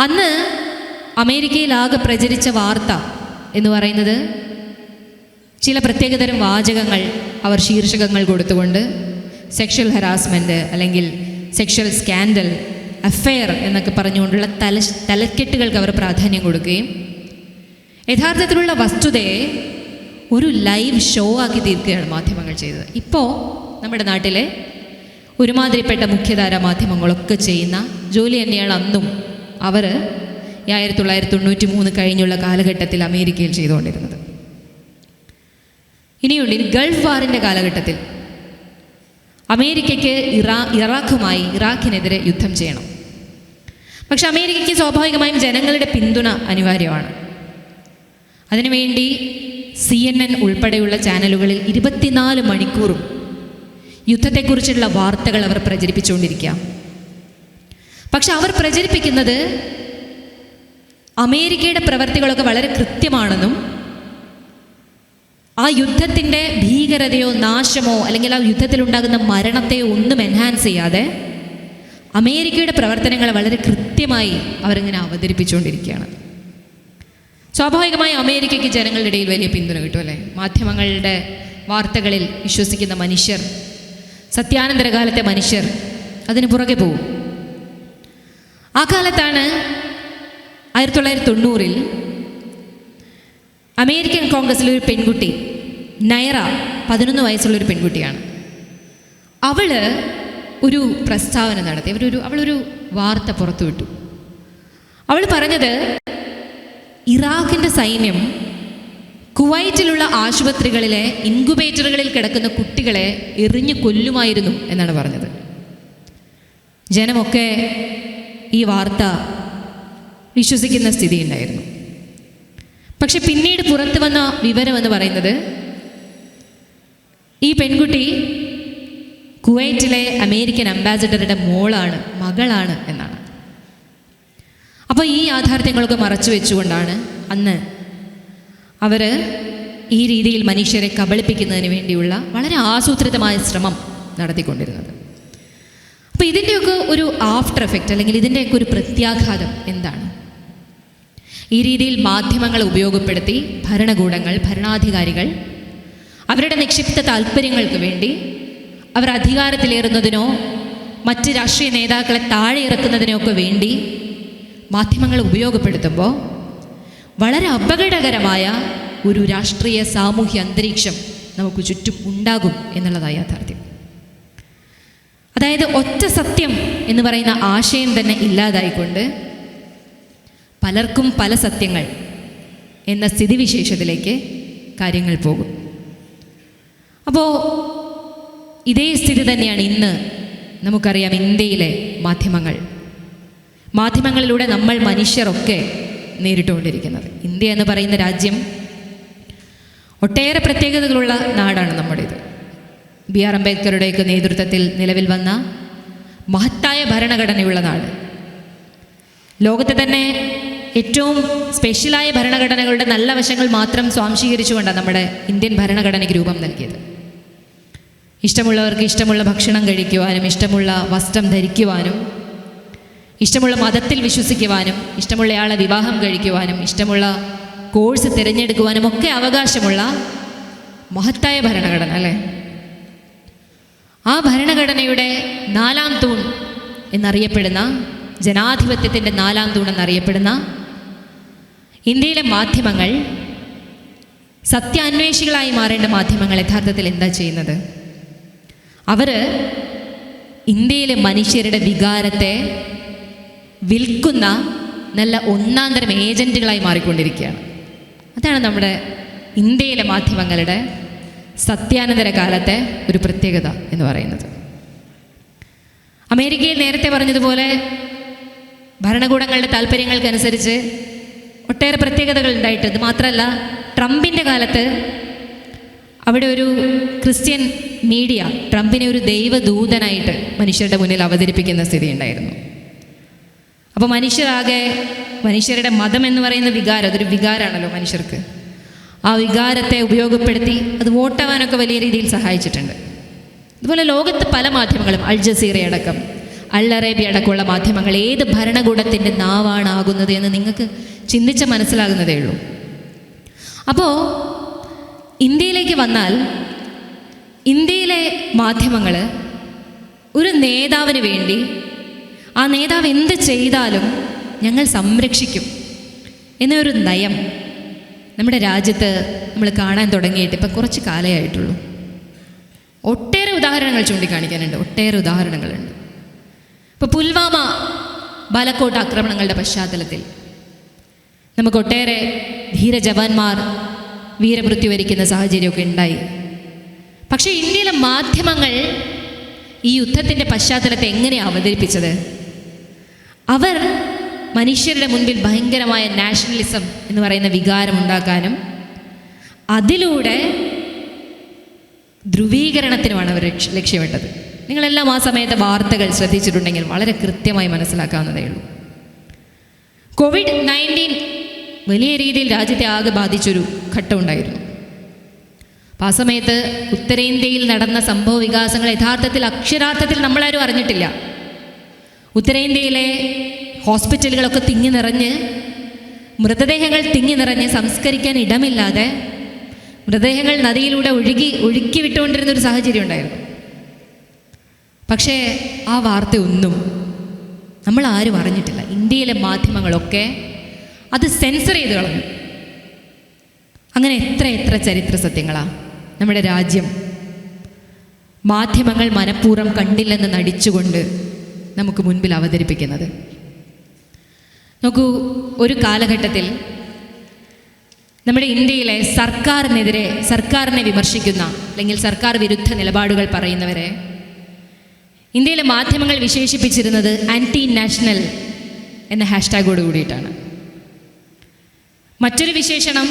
അന്ന് അമേരിക്കയിൽ ആകെ പ്രചരിച്ച വാർത്ത എന്ന് പറയുന്നത് ചില പ്രത്യേകതരം വാചകങ്ങൾ അവർ ശീർഷകങ്ങൾ കൊടുത്തുകൊണ്ട് സെക്ഷൽ ഹരാസ്മെൻറ്റ് അല്ലെങ്കിൽ സെക്ഷൽ സ്കാൻഡൽ, അഫെയർ എന്നൊക്കെ പറഞ്ഞുകൊണ്ടുള്ള തലക്കെട്ടുകൾക്ക് അവർ പ്രാധാന്യം കൊടുക്കുകയും യഥാർത്ഥത്തിലുള്ള വസ്തുതയെ ഒരു ലൈവ് ഷോ ആക്കി തീർക്കുകയാണ് മാധ്യമങ്ങൾ ചെയ്തത്. ഇപ്പോൾ നമ്മുടെ നാട്ടിലെ ഒരുമാതിരിപ്പെട്ട മുഖ്യധാര മാധ്യമങ്ങളൊക്കെ ചെയ്യുന്ന ജോലി തന്നെയാണ് അന്നും അവർ 1993 കഴിഞ്ഞുള്ള കാലഘട്ടത്തിൽ അമേരിക്കയിൽ ചെയ്തുകൊണ്ടിരുന്നത്. ഇനിയുണ്ട്, ഗൾഫ് വാറിൻ്റെ കാലഘട്ടത്തിൽ അമേരിക്കയ്ക്ക് ഇറാഖിനെതിരെ യുദ്ധം ചെയ്യണം. പക്ഷെ അമേരിക്കയ്ക്ക് സ്വാഭാവികമായും ജനങ്ങളുടെ പിന്തുണ അനിവാര്യമാണ്. അതിനുവേണ്ടി CNN ഉൾപ്പെടെയുള്ള ചാനലുകളിൽ 24 മണിക്കൂറും യുദ്ധത്തെക്കുറിച്ചുള്ള വാർത്തകൾ അവർ പ്രചരിപ്പിച്ചുകൊണ്ടിരിക്കുക. പക്ഷെ അവർ പ്രചരിപ്പിക്കുന്നത് അമേരിക്കയുടെ പ്രവർത്തികളൊക്കെ വളരെ കൃത്യമാണെന്നും ആ യുദ്ധത്തിൻ്റെ ഭീകരതയോ നാശമോ അല്ലെങ്കിൽ ആ യുദ്ധത്തിലുണ്ടാകുന്ന മരണത്തെയോ ഒന്നും എൻഹാൻസ് ചെയ്യാതെ അമേരിക്കയുടെ പ്രവർത്തനങ്ങൾ വളരെ കൃത്യമായി അവരിങ്ങനെ അവതരിപ്പിച്ചുകൊണ്ടിരിക്കുകയാണ്. സ്വാഭാവികമായി അമേരിക്കയ്ക്ക് ജനങ്ങളുടെ ഇടയിൽ വലിയ പിന്തുണ കിട്ടും അല്ലേ? മാധ്യമങ്ങളുടെ വാർത്തകളിൽ വിശ്വസിക്കുന്ന മനുഷ്യർ, സത്യാനന്തര കാലത്തെ മനുഷ്യർ അതിന് പുറകെ പോകും. ആ കാലത്താണ് 1990 അമേരിക്കൻ കോൺഗ്രസ്സിലൊരു പെൺകുട്ടി, നൈറ, 11 വയസ്സുള്ളൊരു പെൺകുട്ടിയാണ്. അവൾ ഒരു പ്രസ്താവന നടത്തി, അവളൊരു വാർത്ത പുറത്തുവിട്ടു. അവൾ പറഞ്ഞത് ഇറാഖിൻ്റെ സൈന്യം കുവൈറ്റിലുള്ള ആശുപത്രികളിലെ ഇൻക്യുബേറ്ററുകളിൽ കിടക്കുന്ന കുട്ടികളെ എറിഞ്ഞു കൊല്ലുമായിരുന്നു എന്നാണ് പറഞ്ഞത്. ജനമൊക്കെ ഈ വാർത്ത വിശ്വസിക്കുന്ന സ്ഥിതി ഉണ്ടായിരുന്നു. പക്ഷെ പിന്നീട് പുറത്തു വന്ന വിവരമെന്ന് പറയുന്നത് ഈ പെൺകുട്ടി കുവൈറ്റിലെ അമേരിക്കൻ അംബാസഡറുടെ മകളാണ് എന്നാണ്. അപ്പോൾ ഈ യാഥാർത്ഥ്യങ്ങളൊക്കെ മറച്ചു വെച്ചുകൊണ്ടാണ് അന്ന് അവർ ഈ രീതിയിൽ മനുഷ്യരെ കബളിപ്പിക്കുന്നതിന് വേണ്ടിയുള്ള വളരെ ആസൂത്രിതമായ ശ്രമം നടത്തിക്കൊണ്ടിരുന്നത്. അപ്പോൾ ഇതിൻ്റെയൊക്കെ ഒരു ആഫ്റ്റർ എഫക്റ്റ് അല്ലെങ്കിൽ ഇതിൻ്റെയൊക്കെ ഒരു പ്രത്യാഘാതം എന്താണ്? ഈ രീതിയിൽ മാധ്യമങ്ങളെ ഉപയോഗപ്പെടുത്തി ഭരണകൂടങ്ങൾ, ഭരണാധികാരികൾ അവരുടെ നിക്ഷിപ്ത താല്പര്യങ്ങൾക്ക് വേണ്ടി അവർ അധികാരത്തിലേറുന്നതിനോ മറ്റ് രാഷ്ട്രീയ നേതാക്കളെ താഴെ ഇറക്കുന്നതിനോ ഒക്കെ വേണ്ടി മാധ്യമങ്ങളെ ഉപയോഗപ്പെടുത്തുമ്പോൾ വളരെ അപകടകരമായ ഒരു രാഷ്ട്രീയ സാമൂഹ്യ അന്തരീക്ഷം നമുക്ക് ചുറ്റും ഉണ്ടാകും എന്നുള്ളതാണ് യാഥാർത്ഥ്യം. അതായത് ഒറ്റ സത്യം എന്ന് പറയുന്ന ആശയം തന്നെ ഇല്ലാതായിക്കൊണ്ട് പലർക്കും പല സത്യങ്ങൾ എന്ന സ്ഥിതിവിശേഷത്തിലേക്ക് കാര്യങ്ങൾ പോകും. അപ്പോൾ ഇതേ സ്ഥിതി തന്നെയാണ് ഇന്ന് നമുക്കറിയാം ഇന്ത്യയിലെ മാധ്യമങ്ങളിലൂടെ നമ്മൾ മനുഷ്യരൊക്കെ നേരിട്ടുകൊണ്ടിരിക്കുന്നത്. ഇന്ത്യ എന്ന് പറയുന്ന രാജ്യം ഒട്ടേറെ പ്രത്യേകതകളുള്ള നാടാണ് നമ്മുടേത്. BR അംബേദ്കറുടെയൊക്കെ നേതൃത്വത്തിൽ നിലവിൽ വന്ന മഹത്തായ ഭരണഘടനയുള്ള നാട്. ലോകത്തെ തന്നെ ഏറ്റവും സ്പെഷ്യലായ ഭരണഘടനകളുടെ നല്ല വശങ്ങൾ മാത്രം സ്വാംശീകരിച്ചുകൊണ്ടാണ് നമ്മുടെ ഇന്ത്യൻ ഭരണഘടനയ്ക്ക് രൂപം നൽകിയത്. ഇഷ്ടമുള്ളവർക്ക് ഇഷ്ടമുള്ള ഭക്ഷണം കഴിക്കുവാനും, ഇഷ്ടമുള്ള വസ്ത്രം ധരിക്കുവാനും, ഇഷ്ടമുള്ള മതത്തിൽ വിശ്വസിക്കുവാനും, ഇഷ്ടമുള്ളയാളെ വിവാഹം കഴിക്കുവാനും, ഇഷ്ടമുള്ള കോഴ്സ് തിരഞ്ഞെടുക്കുവാനും ഒക്കെ അവകാശമുള്ള മഹത്തായ ഭരണഘടന അല്ലേ? ആ ഭരണഘടനയുടെ 4ാം തൂൺ എന്നറിയപ്പെടുന്ന, ജനാധിപത്യത്തിൻ്റെ 4ാം തൂൺ എന്നറിയപ്പെടുന്ന ഇന്ത്യയിലെ മാധ്യമങ്ങൾ, സത്യാന്വേഷികളായി മാറേണ്ട മാധ്യമങ്ങൾ യഥാർത്ഥത്തിൽ എന്താ ചെയ്യുന്നത്? അവർ ഇന്ത്യയിലെ മനുഷ്യരുടെ വികാരത്തെ വിൽക്കുന്ന നല്ല ഒന്നാന്തരം ഏജൻറ്റുകളായി മാറിക്കൊണ്ടിരിക്കുകയാണ്. അതാണ് നമ്മുടെ ഇന്ത്യയിലെ മാധ്യമങ്ങളുടെ സത്യാനന്തര കാലത്തെ ഒരു പ്രത്യേകത എന്ന് പറയുന്നത്. അമേരിക്കയിൽ നേരത്തെ പറഞ്ഞതുപോലെ ഭരണകൂടങ്ങളുടെ താല്പര്യങ്ങൾക്കനുസരിച്ച് ഒട്ടേറെ പ്രത്യേകതകൾ ഉണ്ടായിട്ട്, ഇത് മാത്രമല്ല ട്രംപിൻ്റെ കാലത്ത് അവിടെ ഒരു ക്രിസ്ത്യൻ മീഡിയ ട്രംപിനെ ഒരു ദൈവദൂതനായിട്ട് മനുഷ്യരുടെ മുന്നിൽ അവതരിപ്പിക്കുന്ന സ്ഥിതി ഉണ്ടായിരുന്നു. അപ്പോൾ മനുഷ്യരുടെ മതം എന്ന് പറയുന്ന വികാരം, അതൊരു വികാരമാണല്ലോ മനുഷ്യർക്ക്, ആ വികാരത്തെ ഉപയോഗപ്പെടുത്തി അത് വോട്ടാവാനൊക്കെ വലിയ രീതിയിൽ സഹായിച്ചിട്ടുണ്ട്. അതുപോലെ ലോകത്ത് പല മാധ്യമങ്ങളും, അൽ ജസീറ അടക്കം, അൽ അറേബ്യ അടക്കമുള്ള മാധ്യമങ്ങൾ ഏത് ഭരണകൂടത്തിൻ്റെ നാവാണ് ആകുന്നത് എന്ന് നിങ്ങൾക്ക് ചിന്തിച്ച് മനസ്സിലാകുന്നതേ ഉള്ളൂ. അപ്പോൾ ഇന്ത്യയിലേക്ക് വന്നാൽ ഇന്ത്യയിലെ മാധ്യമങ്ങൾ ഒരു നേതാവിന് വേണ്ടി ആ നേതാവ് എന്ത് ചെയ്താലും ഞങ്ങൾ സംരക്ഷിക്കും എന്നൊരു നയം നമ്മുടെ രാജ്യത്ത് നമ്മൾ കാണാൻ തുടങ്ങിയിട്ട് ഇപ്പം കുറച്ച് കാലമായിട്ടുള്ളൂ. ഒട്ടേറെ ഉദാഹരണങ്ങൾ ചൂണ്ടിക്കാണിക്കാനുണ്ട്, ഒട്ടേറെ ഉദാഹരണങ്ങളുണ്ട്. ഇപ്പോൾ പുൽവാമ ബാലക്കോട്ട് ആക്രമണങ്ങളുടെ പശ്ചാത്തലത്തിൽ നമുക്ക് ഒട്ടേറെ ധീരജവാന്മാർ വീരമൃത്യു വരിക്കുന്ന സാഹചര്യമൊക്കെ ഉണ്ടായി. പക്ഷേ ഇന്ത്യയിലെ മാധ്യമങ്ങൾ ഈ യുദ്ധത്തിൻ്റെ പശ്ചാത്തലത്തെ എങ്ങനെയാണ് അവതരിപ്പിച്ചത്? അവർ മനുഷ്യരുടെ മുൻപിൽ ഭയങ്കരമായ നാഷണലിസം എന്ന് പറയുന്ന വികാരം ഉണ്ടാക്കാനും അതിലൂടെ ധ്രുവീകരണത്തിനുമാണ് അവർ ലക്ഷ്യമിട്ടത്. നിങ്ങളെല്ലാം ആ സമയത്തെ വാർത്തകൾ ശ്രദ്ധിച്ചിട്ടുണ്ടെങ്കിൽ വളരെ കൃത്യമായി മനസ്സിലാക്കാവുന്നതേ ഉള്ളൂ. COVID-19 വലിയ രീതിയിൽ രാജ്യത്തെ ആകെ ബാധിച്ചൊരു ഘട്ടമുണ്ടായിരുന്നു. അപ്പോൾ ആ സമയത്ത് ഉത്തരേന്ത്യയിൽ നടന്ന സംഭവ വികാസങ്ങൾ യഥാർത്ഥത്തിൽ അക്ഷരാർത്ഥത്തിൽ നമ്മളാരും അറിഞ്ഞിട്ടില്ല. ഉത്തരേന്ത്യയിലെ ഹോസ്പിറ്റലുകളൊക്കെ തിങ്ങി നിറഞ്ഞ്, മൃതദേഹങ്ങൾ തിങ്ങി നിറഞ്ഞ്, സംസ്കരിക്കാൻ ഇടമില്ലാതെ മൃതദേഹങ്ങൾ നദിയിലൂടെ ഒഴുക്കി വിട്ടുകൊണ്ടിരുന്നൊരു സാഹചര്യം ഉണ്ടായിരുന്നു. പക്ഷേ ആ വാർത്തയൊന്നും നമ്മൾ ആരും അറിഞ്ഞിട്ടില്ല. ഇന്ത്യയിലെ മാധ്യമങ്ങളൊക്കെ അത് സെൻസർ ചെയ്ത് കളഞ്ഞു. അങ്ങനെ എത്ര ചരിത്ര സത്യങ്ങളാണ് നമ്മുടെ രാജ്യം മാധ്യമങ്ങൾ മനഃപൂർവ്വം കണ്ടില്ലെന്ന് നടിച്ചുകൊണ്ട് നമുക്ക് മുൻപിൽ അവതരിപ്പിക്കുന്നത്. നോക്കൂ, ഒരു കാലഘട്ടത്തിൽ നമ്മുടെ ഇന്ത്യയിലെ സർക്കാരിനെ വിമർശിക്കുന്ന അല്ലെങ്കിൽ സർക്കാർ വിരുദ്ധ നിലപാടുകൾ പറയുന്നവരെ ഇന്ത്യയിലെ മാധ്യമങ്ങൾ വിശേഷിപ്പിച്ചിരുന്നത് ആൻറ്റി നാഷണൽ എന്ന ഹാഷ്ടാഗോട് കൂടിയിട്ടാണ്. മറ്റൊരു വിശേഷണം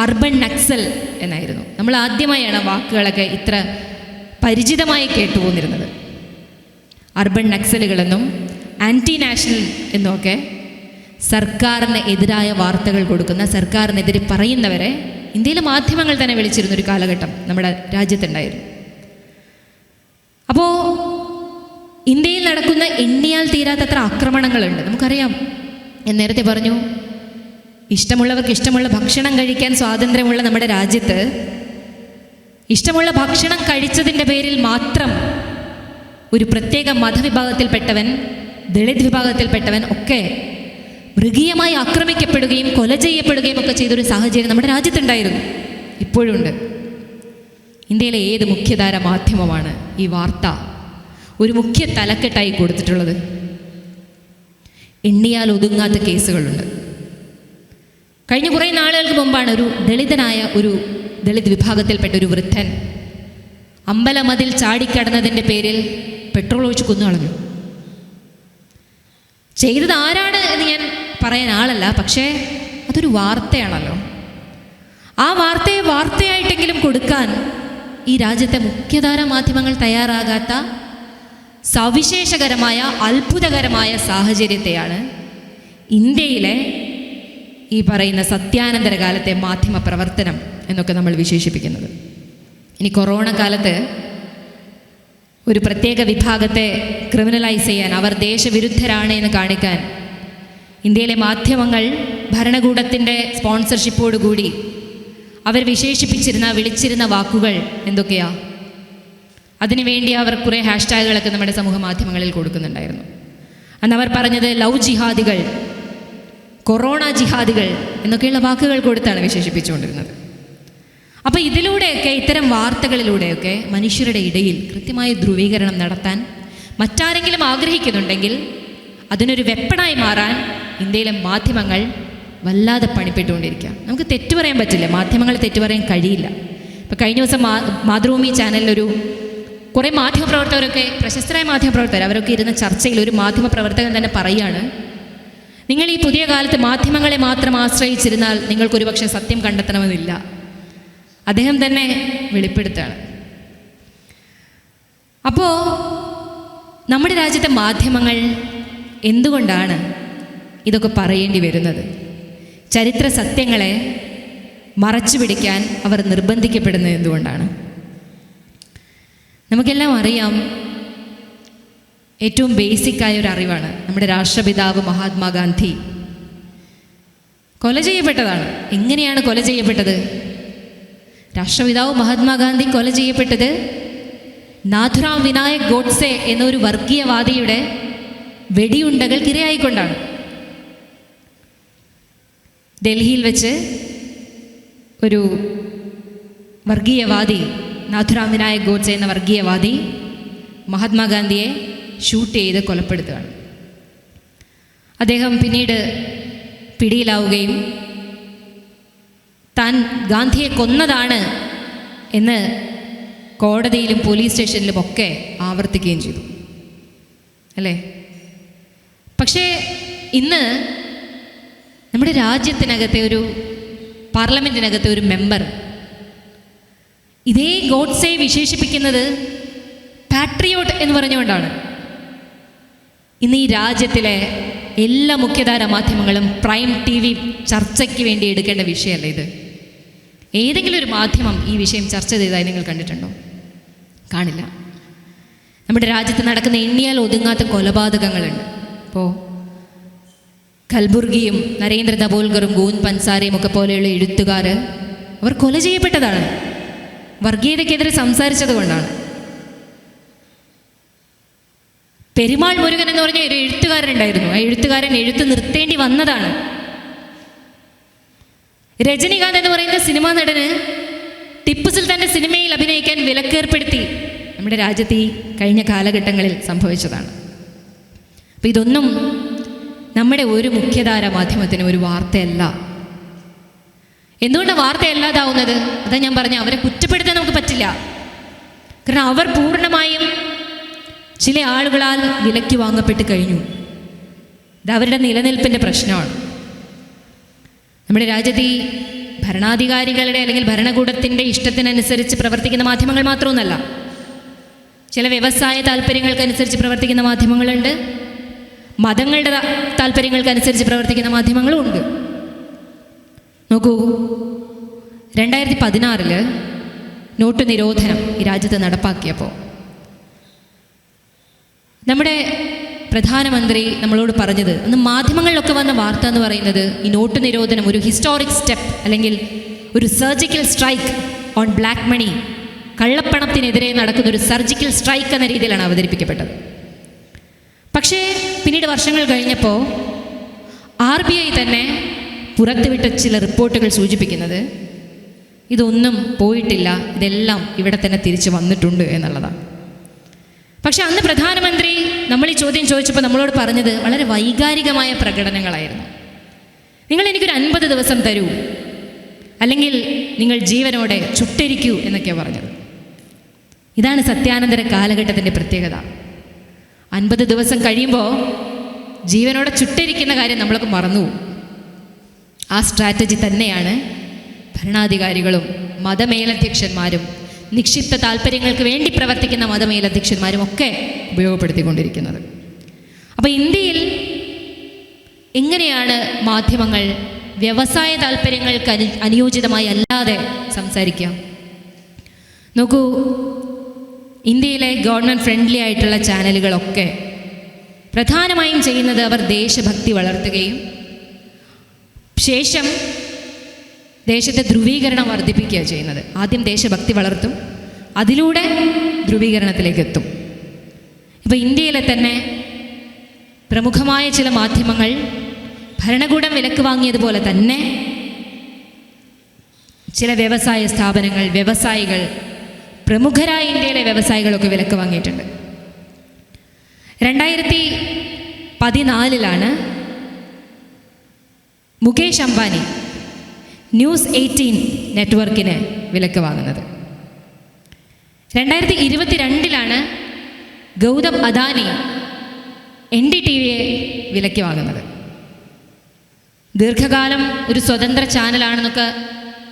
അർബൻ നക്സൽ എന്നായിരുന്നു. നമ്മൾ ആദ്യമായാണ് വാക്കുകളൊക്കെ ഇത്ര പരിചിതമായി കേട്ടുപോന്നിരുന്നത്. അർബൻ നക്സലുകളെന്നും ആൻറ്റി നാഷണൽ എന്നുമൊക്കെ സർക്കാരിന് എതിരായ വാർത്തകൾ കൊടുക്കുന്ന, സർക്കാരിനെതിരെ പറയുന്നവരെ ഇന്ത്യയിലെ മാധ്യമങ്ങൾ തന്നെ വിളിച്ചിരുന്നൊരു കാലഘട്ടം നമ്മുടെ രാജ്യത്തുണ്ടായിരുന്നു. അപ്പോൾ ഇന്ത്യയിൽ നടക്കുന്ന എണ്ണിയാൽ തീരാത്തത്ര ആക്രമണങ്ങളുണ്ട്. നമുക്കറിയാം, ഞാൻ നേരത്തെ പറഞ്ഞു, ഇഷ്ടമുള്ളവർക്ക് ഇഷ്ടമുള്ള ഭക്ഷണം കഴിക്കാൻ സ്വാതന്ത്ര്യമുള്ള നമ്മുടെ രാജ്യത്ത് ഇഷ്ടമുള്ള ഭക്ഷണം കഴിച്ചതിൻ്റെ പേരിൽ മാത്രം ഒരു പ്രത്യേക മതവിഭാഗത്തിൽപ്പെട്ടവൻ, ദളിത് വിഭാഗത്തിൽപ്പെട്ടവൻ ഒക്കെ മൃഗീയമായി ആക്രമിക്കപ്പെടുകയും കൊല ചെയ്യപ്പെടുകയും ഒക്കെ ചെയ്തൊരു സാഹചര്യം നമ്മുടെ രാജ്യത്തുണ്ടായിരുന്നു, ഇപ്പോഴുണ്ട്. ഇന്ത്യയിലെ ഏത് മുഖ്യധാര മാധ്യമമാണ് ഈ വാർത്ത ഒരു മുഖ്യ തലക്കെട്ടായി കൊടുത്തിട്ടുള്ളത്? എണ്ണിയാൽ ഒതുങ്ങാത്ത കേസുകളുണ്ട്. കഴിഞ്ഞ കുറേ നാളുകൾക്ക് മുമ്പാണ് ഒരു ദളിത് വിഭാഗത്തിൽപ്പെട്ട ഒരു വൃദ്ധൻ അമ്പലമതിൽ ചാടിക്കടന്നതിൻ്റെ പേരിൽ പെട്രോൾ ഒഴിച്ച് കൊന്നുകളഞ്ഞു. ചെയ്തത് ആരാണ് എന്ന് ഞാൻ പറയാൻ ആളല്ല, പക്ഷേ അതൊരു വാർത്തയാണല്ലോ. ആ വാർത്തയെ വാർത്തയായിട്ടെങ്കിലും കൊടുക്കാൻ ഈ രാജ്യത്തെ മുഖ്യധാര മാധ്യമങ്ങൾ തയ്യാറാകാത്ത സവിശേഷകരമായ അത്ഭുതകരമായ സാഹചര്യത്തെയാണ് ഇന്ത്യയിലെ ഈ പറയുന്ന സത്യാനന്തര കാലത്തെ മാധ്യമ പ്രവർത്തനം എന്നൊക്കെ നമ്മൾ വിശേഷിപ്പിക്കുന്നത്. ഇനി കൊറോണ കാലത്ത് ഒരു പ്രത്യേക വിഭാഗത്തെ ക്രിമിനലൈസ് ചെയ്യാൻ, അവർ ദേശവിരുദ്ധരാണ് എന്ന് കാണിക്കാൻ ഇന്ത്യയിലെ മാധ്യമങ്ങൾ ഭരണകൂടത്തിൻ്റെ സ്പോൺസർഷിപ്പോടുകൂടി അവർ വിളിച്ചിരുന്ന വാക്കുകൾ എന്തൊക്കെയാ? അതിനുവേണ്ടി അവർ കുറേ ഹാഷ്ടാഗുകളൊക്കെ നമ്മുടെ സമൂഹ മാധ്യമങ്ങളിൽ കൊടുക്കുന്നുണ്ടായിരുന്നു. അന്ന് അവർ പറഞ്ഞത് ലവ് ജിഹാദികൾ, കൊറോണ ജിഹാദികൾ എന്നൊക്കെയുള്ള വാക്കുകൾ കൊടുത്താണ് വിശേഷിപ്പിച്ചുകൊണ്ടിരുന്നത്. അപ്പോൾ ഇതിലൂടെയൊക്കെ, ഇത്തരം വാർത്തകളിലൂടെയൊക്കെ മനുഷ്യരുടെ ഇടയിൽ കൃത്യമായ ധ്രുവീകരണം നടത്താൻ മറ്റാരെങ്കിലും ആഗ്രഹിക്കുന്നുണ്ടെങ്കിൽ അതിനൊരു വെപ്പണായി മാറാൻ ഇന്ത്യയിലെ മാധ്യമങ്ങൾ വല്ലാതെ പണിപ്പെട്ടുകൊണ്ടിരിക്കുക. നമുക്ക് തെറ്റു പറയാൻ പറ്റില്ല, മാധ്യമങ്ങൾ തെറ്റു പറയാൻ കഴിയില്ല. ഇപ്പോൾ കഴിഞ്ഞ ദിവസം മാതൃഭൂമി ചാനലിലൊരു കുറേ മാധ്യമപ്രവർത്തകരൊക്കെ, പ്രശസ്തരായ മാധ്യമപ്രവർത്തകർ, അവരൊക്കെ ഇരുന്ന ചർച്ചയിൽ ഒരു മാധ്യമപ്രവർത്തകൻ തന്നെ പറയുകയാണ്, നിങ്ങൾ ഈ പുതിയ കാലത്ത് മാധ്യമങ്ങളെ മാത്രം ആശ്രയിച്ചിരുന്നാൽ നിങ്ങൾക്കൊരു പക്ഷേ സത്യം കണ്ടെത്തണമെന്നില്ല. അദ്ദേഹം തന്നെ വെളിപ്പെടുത്തുകയാണ്. അപ്പോൾ നമ്മുടെ രാജ്യത്തെ മാധ്യമങ്ങൾ എന്തുകൊണ്ടാണ് ഇതൊക്കെ പറയേണ്ടി വരുന്നത്? ചരിത്ര സത്യങ്ങളെ മറച്ചു പിടിക്കാൻ അവർ നിർബന്ധിക്കപ്പെടുന്നത് എന്തുകൊണ്ടാണ്? നമുക്കെല്ലാം അറിയാം, ഏറ്റവും ബേസിക്കായ ഒരു അറിവാണ്, നമ്മുടെ രാഷ്ട്രപിതാവ് മഹാത്മാഗാന്ധി കൊല ചെയ്യപ്പെട്ടതാണ്. എങ്ങനെയാണ് കൊല ചെയ്യപ്പെട്ടത്? രാഷ്ട്രപിതാവ് മഹാത്മാഗാന്ധി കൊല ചെയ്യപ്പെട്ടത് നാഥുറാം വിനായക് ഗോഡ്സെ എന്നൊരു വർഗീയവാദിയുടെ വെടിയുണ്ടകൾക്ക് ഇരയായിക്കൊണ്ടാണ്. ഡൽഹിയിൽ വെച്ച് ഒരു വർഗീയവാദി, നാഥുറാം വിനായക് ഗോഡ്സെ എന്ന വർഗീയവാദി മഹാത്മാഗാന്ധിയെ ഷൂട്ട് ചെയ്ത് കൊലപ്പെടുത്തുകയാണ്. അദ്ദേഹം പിന്നീട് പിടിയിലാവുകയും താൻ ഗാന്ധിയെ കൊന്നതാണ് എന്ന് കോടതിയിലും പോലീസ് സ്റ്റേഷനിലും ഒക്കെ ആവർത്തിക്കുകയും ചെയ്തു, അല്ലേ? പക്ഷേ ഇന്ന് നമ്മുടെ രാജ്യത്തിനകത്തെ ഒരു പാർലമെൻറ്റിനകത്തെ ഒരു മെമ്പർ ഇതേ ഗോഡ്സെ വിശേഷിപ്പിക്കുന്നത് പാട്രിയോട്ട് എന്ന് പറഞ്ഞുകൊണ്ടാണ്. ഇന്ന് ഈ രാജ്യത്തിലെ എല്ലാ മുഖ്യധാര മാധ്യമങ്ങളും പ്രൈം TV ചർച്ചയ്ക്ക് വേണ്ടി എടുക്കേണ്ട വിഷയമല്ല ഇത്. ഏതെങ്കിലും ഒരു മാധ്യമം ഈ വിഷയം ചർച്ച ചെയ്തതായി നിങ്ങൾ കണ്ടിട്ടുണ്ടോ? കാണില്ല. നമ്മുടെ രാജ്യത്ത് നടക്കുന്ന എണ്ണിയാൽ ഒതുങ്ങാത്ത കൊലപാതകങ്ങളുണ്ട്. ഇപ്പോൾ കൽബുർഗിയും നരേന്ദ്ര ദബോൽഗറും ഗോവിന്ദ് പൻസാരയും ഒക്കെ പോലെയുള്ള എഴുത്തുകാർ അവർ കൊല ചെയ്യപ്പെട്ടതാണ്, വർഗീയതയ്ക്കെതിരെ സംസാരിച്ചത് കൊണ്ടാണ്. പെരുമാൾ മുരുകൻ എന്ന് പറഞ്ഞ ഒരു എഴുത്തുകാരനുണ്ടായിരുന്നു. ആ എഴുത്തുകാരൻ എഴുത്ത് നിർത്തേണ്ടി വന്നതാണ്. രജനികാന്ത് എന്ന് പറയുന്ന സിനിമാ നടന് ടിപ്പു സുൽത്താൻ്റെ സിനിമയിൽ അഭിനയിക്കാൻ വിലക്കേർപ്പെടുത്തി നമ്മുടെ രാജ്യത്ത് ഈ കഴിഞ്ഞ കാലഘട്ടങ്ങളിൽ സംഭവിച്ചതാണ്. അപ്പം ഇതൊന്നും നമ്മുടെ ഒരു മുഖ്യധാര മാധ്യമത്തിന് ഒരു വാർത്തയല്ല. എന്തുകൊണ്ടാണ് വാർത്തയല്ലാതാവുന്നത്? അതാ ഞാൻ പറഞ്ഞ, അവരെ കുറ്റപ്പെടുത്താൻ നമുക്ക് പറ്റില്ല. കാരണം അവർ പൂർണ്ണമായും ചില ആളുകളാൽ വിലയ്ക്ക് വാങ്ങപ്പെട്ട് കഴിഞ്ഞു. ഇത് അവരുടെ നിലനിൽപ്പിൻ്റെ പ്രശ്നമാണ്. നമ്മുടെ രാജ്യത്ത് ഈ ഭരണാധികാരികളുടെ അല്ലെങ്കിൽ ഭരണകൂടത്തിൻ്റെ ഇഷ്ടത്തിനനുസരിച്ച് പ്രവർത്തിക്കുന്ന മാധ്യമങ്ങൾ മാത്രമൊന്നുമല്ല, ചില വ്യവസായ താല്പര്യങ്ങൾക്കനുസരിച്ച് പ്രവർത്തിക്കുന്ന മാധ്യമങ്ങളുണ്ട്, മതങ്ങളുടെ താല്പര്യങ്ങൾക്കനുസരിച്ച് പ്രവർത്തിക്കുന്ന മാധ്യമങ്ങളും ഉണ്ട്. നോക്കൂ, 2016 നോട്ട് നിരോധനം ഈ രാജ്യത്ത് നടപ്പാക്കിയപ്പോൾ നമ്മുടെ പ്രധാനമന്ത്രി നമ്മളോട് പറഞ്ഞത്, അന്ന് മാധ്യമങ്ങളിലൊക്കെ വന്ന വാർത്ത എന്ന് പറയുന്നത് ഈ നോട്ട് നിരോധനം ഒരു ഹിസ്റ്റോറിക് സ്റ്റെപ്പ് അല്ലെങ്കിൽ ഒരു surgical strike on black money, കള്ളപ്പണത്തിനെതിരെ നടക്കുന്ന ഒരു സർജിക്കൽ സ്ട്രൈക്ക് എന്ന രീതിയിലാണ് അവതരിപ്പിക്കപ്പെട്ടത്. പക്ഷേ പിന്നീട് വർഷങ്ങൾ കഴിഞ്ഞപ്പോൾ RBI തന്നെ പുറത്തുവിട്ട ചില റിപ്പോർട്ടുകൾ സൂചിപ്പിക്കുന്നത് ഇതൊന്നും പോയിട്ടില്ല, ഇതെല്ലാം ഇവിടെ തന്നെ തിരിച്ചു വന്നിട്ടുണ്ട് എന്നുള്ളതാണ്. പക്ഷെ അന്ന് പ്രധാനമന്ത്രി നമ്മൾ ഈ ചോദ്യം ചോദിച്ചപ്പോൾ നമ്മളോട് പറഞ്ഞത് വളരെ വൈകാരികമായ പ്രകടനങ്ങളായിരുന്നു. നിങ്ങൾ എനിക്കൊരു 50 ദിവസം തരൂ, അല്ലെങ്കിൽ നിങ്ങൾ ജീവനോടെ ചുട്ടരിക്കൂ എന്നൊക്കെയാണ് പറഞ്ഞത്. ഇതാണ് സത്യാനന്തര കാലഘട്ടത്തിൻ്റെ പ്രത്യേകത. 50 ദിവസം കഴിയുമ്പോൾ ജീവനോടെ ചുട്ടരിക്കുന്ന കാര്യം നമ്മളൊക്കെ മറന്നു. ആ സ്ട്രാറ്റജി തന്നെയാണ് ഭരണാധികാരികളും മതമേലധ്യക്ഷന്മാരും നിക്ഷിപ്ത താല്പര്യങ്ങൾക്ക് വേണ്ടി പ്രവർത്തിക്കുന്ന മതമേലധ്യക്ഷന്മാരും ഒക്കെ ഉപയോഗപ്പെടുത്തിക്കൊണ്ടിരിക്കുന്നത്. അപ്പോൾ ഇന്ത്യയിൽ എങ്ങനെയാണ് മാധ്യമങ്ങൾ വ്യവസായ താല്പര്യങ്ങൾക്ക് അനുയോജിതമായി അല്ലാതെ സംസാരിക്കുക? നോക്കൂ, ഇന്ത്യയിലെ ഗവൺമെൻറ് ഫ്രണ്ട്ലി ആയിട്ടുള്ള ചാനലുകളൊക്കെ പ്രധാനമായും ചെയ്യുന്നത് അവർ ദേശഭക്തി വളർത്തുകയും ശേഷം ദേശത്തെ ധ്രുവീകരണം വർദ്ധിപ്പിക്കുകയാണ് ചെയ്യുന്നത്. ആദ്യം ദേശഭക്തി വളർത്തും, അതിലൂടെ ധ്രുവീകരണത്തിലേക്ക് എത്തും. ഇപ്പോൾ ഇന്ത്യയിലെ തന്നെ പ്രമുഖമായ ചില മാധ്യമങ്ങൾ ഭരണകൂടം വിലക്ക് വാങ്ങിയതുപോലെ തന്നെ ചില വ്യവസായ സ്ഥാപനങ്ങൾ, വ്യവസായികൾ, പ്രമുഖരായ ഇന്ത്യയിലെ വ്യവസായികളൊക്കെ വിലക്ക് വാങ്ങിയിട്ടുണ്ട്. 2014 മുകേഷ് അംബാനി ന്യൂസ് 18 നെറ്റ്വർക്കിന് വിലക്ക് വാങ്ങുന്നത്. 2022 ഗൗതം അദാനി NDTVയെ വിലക്ക് വാങ്ങുന്നത്. ദീർഘകാലം ഒരു സ്വതന്ത്ര ചാനലാണെന്നൊക്കെ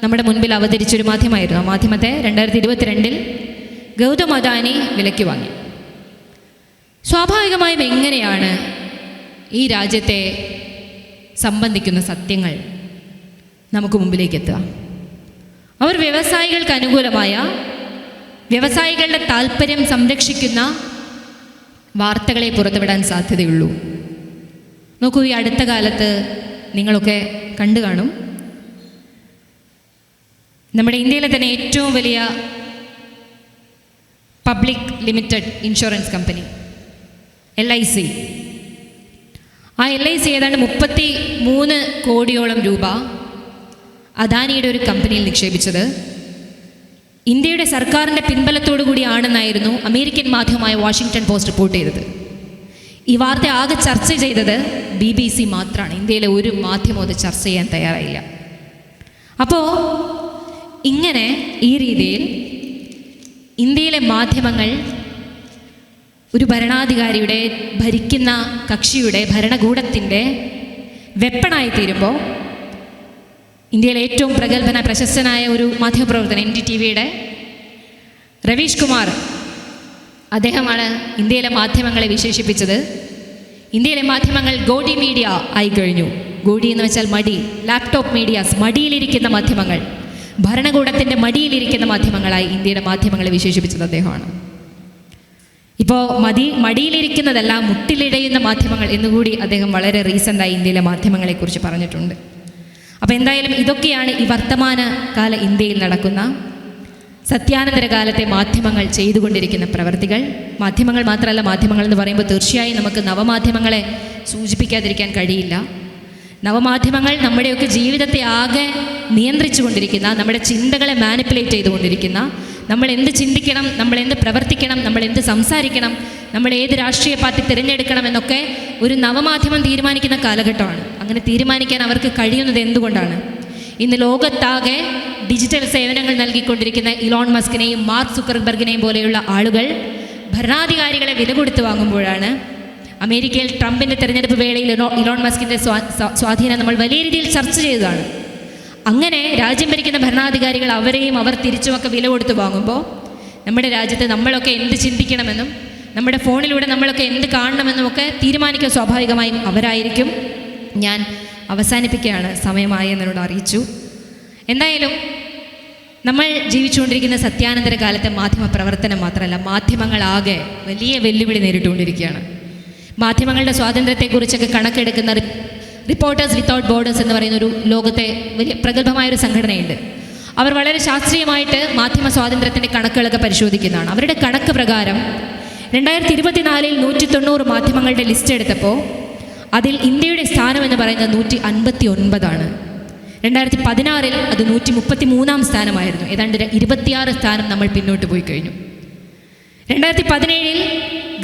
നമ്മുടെ മുൻപിൽ അവതരിച്ചൊരു മാധ്യമമായിരുന്നു. ആ മാധ്യമത്തെ 2022 ഗൗതം അദാനി വിലയ്ക്ക് വാങ്ങി. സ്വാഭാവികമായും എങ്ങനെയാണ് ഈ രാജ്യത്തെ സംബന്ധിക്കുന്ന സത്യങ്ങൾ നമുക്ക് മുമ്പിലേക്ക് എത്തുക? അവർ വ്യവസായികൾക്ക് അനുകൂലമായ, വ്യവസായികളുടെ താല്പര്യം സംരക്ഷിക്കുന്ന വാർത്തകളെ പുറത്തുവിടാൻ സാധ്യതയുള്ളൂ. നോക്കൂ, ഈ അടുത്ത കാലത്ത് നിങ്ങളൊക്കെ കണ്ടു കാണും, നമ്മുടെ ഇന്ത്യയിലെ തന്നെ ഏറ്റവും വലിയ public limited insurance company LIC, ആ LIC ഏതാണ്ട് 33 കോടിയോളം രൂപ അദാനിയുടെ ഒരു കമ്പനിയിൽ നിക്ഷേപിച്ചത് ഇന്ത്യയുടെ സർക്കാരിൻ്റെ പിൻബലത്തോടു കൂടിയാണെന്നായിരുന്നു അമേരിക്കൻ മാധ്യമമായ വാഷിങ്ടൺ പോസ്റ്റ് റിപ്പോർട്ട് ചെയ്തത്. ഈ വാർത്ത ആകെ ചർച്ച ചെയ്തത് BBC മാത്രമാണ്. ഇന്ത്യയിലെ ഒരു മാധ്യമവും അത് ചർച്ച ചെയ്യാൻ തയ്യാറായില്ല. അപ്പോൾ ഇങ്ങനെ ഈ രീതിയിൽ ഇന്ത്യയിലെ മാധ്യമങ്ങൾ ഒരു ഭരണാധികാരിയുടെ, ഭരിക്കുന്ന കക്ഷിയുടെ, ഭരണകൂടത്തിൻ്റെ വെപ്പണായി തീരുമ്പോൾ ഇന്ത്യയിലെ ഏറ്റവും പ്രശസ്തനായ ഒരു മാധ്യമപ്രവർത്തകൻ NDTVയുടെ രവീഷ് കുമാർ, അദ്ദേഹമാണ് ഇന്ത്യയിലെ മാധ്യമങ്ങളെ വിശേഷിപ്പിച്ചത്. ഇന്ത്യയിലെ മാധ്യമങ്ങൾ ഗോഡി മീഡിയ ആയി കഴിഞ്ഞു. ഗോഡി എന്ന് വെച്ചാൽ മടി, ലാപ്ടോപ്പ് മീഡിയാസ്, മടിയിലിരിക്കുന്ന മാധ്യമങ്ങൾ, ഭരണകൂടത്തിൻ്റെ മടിയിലിരിക്കുന്ന മാധ്യമങ്ങളായി ഇന്ത്യയുടെ മാധ്യമങ്ങളെ വിശേഷിപ്പിച്ചത് അദ്ദേഹമാണ്. ഇപ്പോൾ മടിയിലിരിക്കുന്നതല്ല, മുട്ടിലിഴയുന്ന മാധ്യമങ്ങൾ എന്നുകൂടി അദ്ദേഹം വളരെ റീസെൻ്റായി ഇന്ത്യയിലെ മാധ്യമങ്ങളെക്കുറിച്ച് പറഞ്ഞിട്ടുണ്ട്. അപ്പോൾ എന്തായാലും ഇതൊക്കെയാണ് ഈ വർത്തമാന കാല ഇന്ത്യയിൽ നടക്കുന്ന, സത്യാനന്തര കാലത്തെ മാധ്യമങ്ങൾ ചെയ്തുകൊണ്ടിരിക്കുന്ന പ്രവർത്തികൾ. മാധ്യമങ്ങൾ മാത്രമല്ല, മാധ്യമങ്ങൾ എന്ന് പറയുമ്പോൾ തീർച്ചയായും നമുക്ക് നവമാധ്യമങ്ങളെ സൂചിപ്പിക്കാതിരിക്കാൻ കഴിയില്ല. നവമാധ്യമങ്ങൾ നമ്മുടെയൊക്കെ ജീവിതത്തെ ആകെ നിയന്ത്രിച്ചു കൊണ്ടിരിക്കുന്ന, നമ്മുടെ ചിന്തകളെ മാനിപ്പുലേറ്റ് ചെയ്തുകൊണ്ടിരിക്കുന്ന, നമ്മൾ എന്ത് ചിന്തിക്കണം, നമ്മൾ എന്ത് പ്രവർത്തിക്കണം, നമ്മൾ എന്ത് സംസാരിക്കണം, നമ്മൾ ഏത് രാഷ്ട്രീയ പാർട്ടി തിരഞ്ഞെടുക്കണം എന്നൊക്കെ ഒരു നവമാധ്യമം തീരുമാനിക്കുന്ന കാലഘട്ടമാണ്. അങ്ങനെ തീരുമാനിക്കാൻ അവർക്ക് കഴിയുന്നത് എന്തുകൊണ്ടാണ്? ഇന്ന് ലോകത്താകെ ഡിജിറ്റൽ സേവനങ്ങൾ നൽകിക്കൊണ്ടിരിക്കുന്ന ഇലോൺ മസ്കിനെയും മാർക്ക് സുക്കർബർഗിനെയും പോലെയുള്ള ആളുകൾ ഭരണാധികാരികളെ വില കൊടുത്ത് വാങ്ങുമ്പോഴാണ്. അമേരിക്കയിൽ ട്രംപിൻ്റെ തെരഞ്ഞെടുപ്പ് വേളയിൽ ഇലോൺ മസ്കിൻ്റെ സ്വാധീനം നമ്മൾ വലിയ രീതിയിൽ ചർച്ച ചെയ്തതാണ്. അങ്ങനെ രാജ്യം ഭരിക്കുന്ന ഭരണാധികാരികൾ അവരെയും അവർ തിരിച്ചുമൊക്കെ വില കൊടുത്ത് വാങ്ങുമ്പോൾ നമ്മുടെ രാജ്യത്ത് നമ്മളൊക്കെ എന്ത് ചിന്തിക്കണമെന്നും നമ്മുടെ ഫോണിലൂടെ നമ്മളൊക്കെ എന്ത് കാണണമെന്നും ഒക്കെ തീരുമാനിക്കുക സ്വാഭാവികമായും അവരായിരിക്കും. ഞാൻ അവസാനിപ്പിക്കുകയാണ്, സമയമായി എന്നോട് അറിയിച്ചു. എന്തായാലും നമ്മൾ ജീവിച്ചുകൊണ്ടിരിക്കുന്ന സത്യാനന്തര കാലത്തെ മാധ്യമ പ്രവർത്തനം മാത്രമല്ല, മാധ്യമങ്ങളാകെ വലിയ വെല്ലുവിളി നേരിട്ടുകൊണ്ടിരിക്കുകയാണ്. മാധ്യമങ്ങളുടെ സ്വാതന്ത്ര്യത്തെക്കുറിച്ചൊക്കെ കണക്കെടുക്കുന്ന റിപ്പോർട്ടേഴ്സ് വിത്തൗട്ട് ബോർഡേഴ്സ് എന്ന് പറയുന്ന ഒരു ലോകത്തെ വലിയ പ്രഗത്ഭമായൊരു സംഘടനയുണ്ട്. അവർ വളരെ ശാസ്ത്രീയമായിട്ട് മാധ്യമ സ്വാതന്ത്ര്യത്തിൻ്റെ കണക്കുകളൊക്കെ പരിശോധിക്കുന്നതാണ്. അവരുടെ കണക്ക് പ്രകാരം 2024 190 മാധ്യമങ്ങളുടെ ലിസ്റ്റ് എടുത്തപ്പോൾ അതിൽ ഇന്ത്യയുടെ സ്ഥാനം എന്ന് പറയുന്നത് 159ആണ്. 2016 അത് 133 സ്ഥാനമായിരുന്നു. ഏതാണ്ട് 26 സ്ഥാനം നമ്മൾ പിന്നോട്ട് പോയി കഴിഞ്ഞു. 2017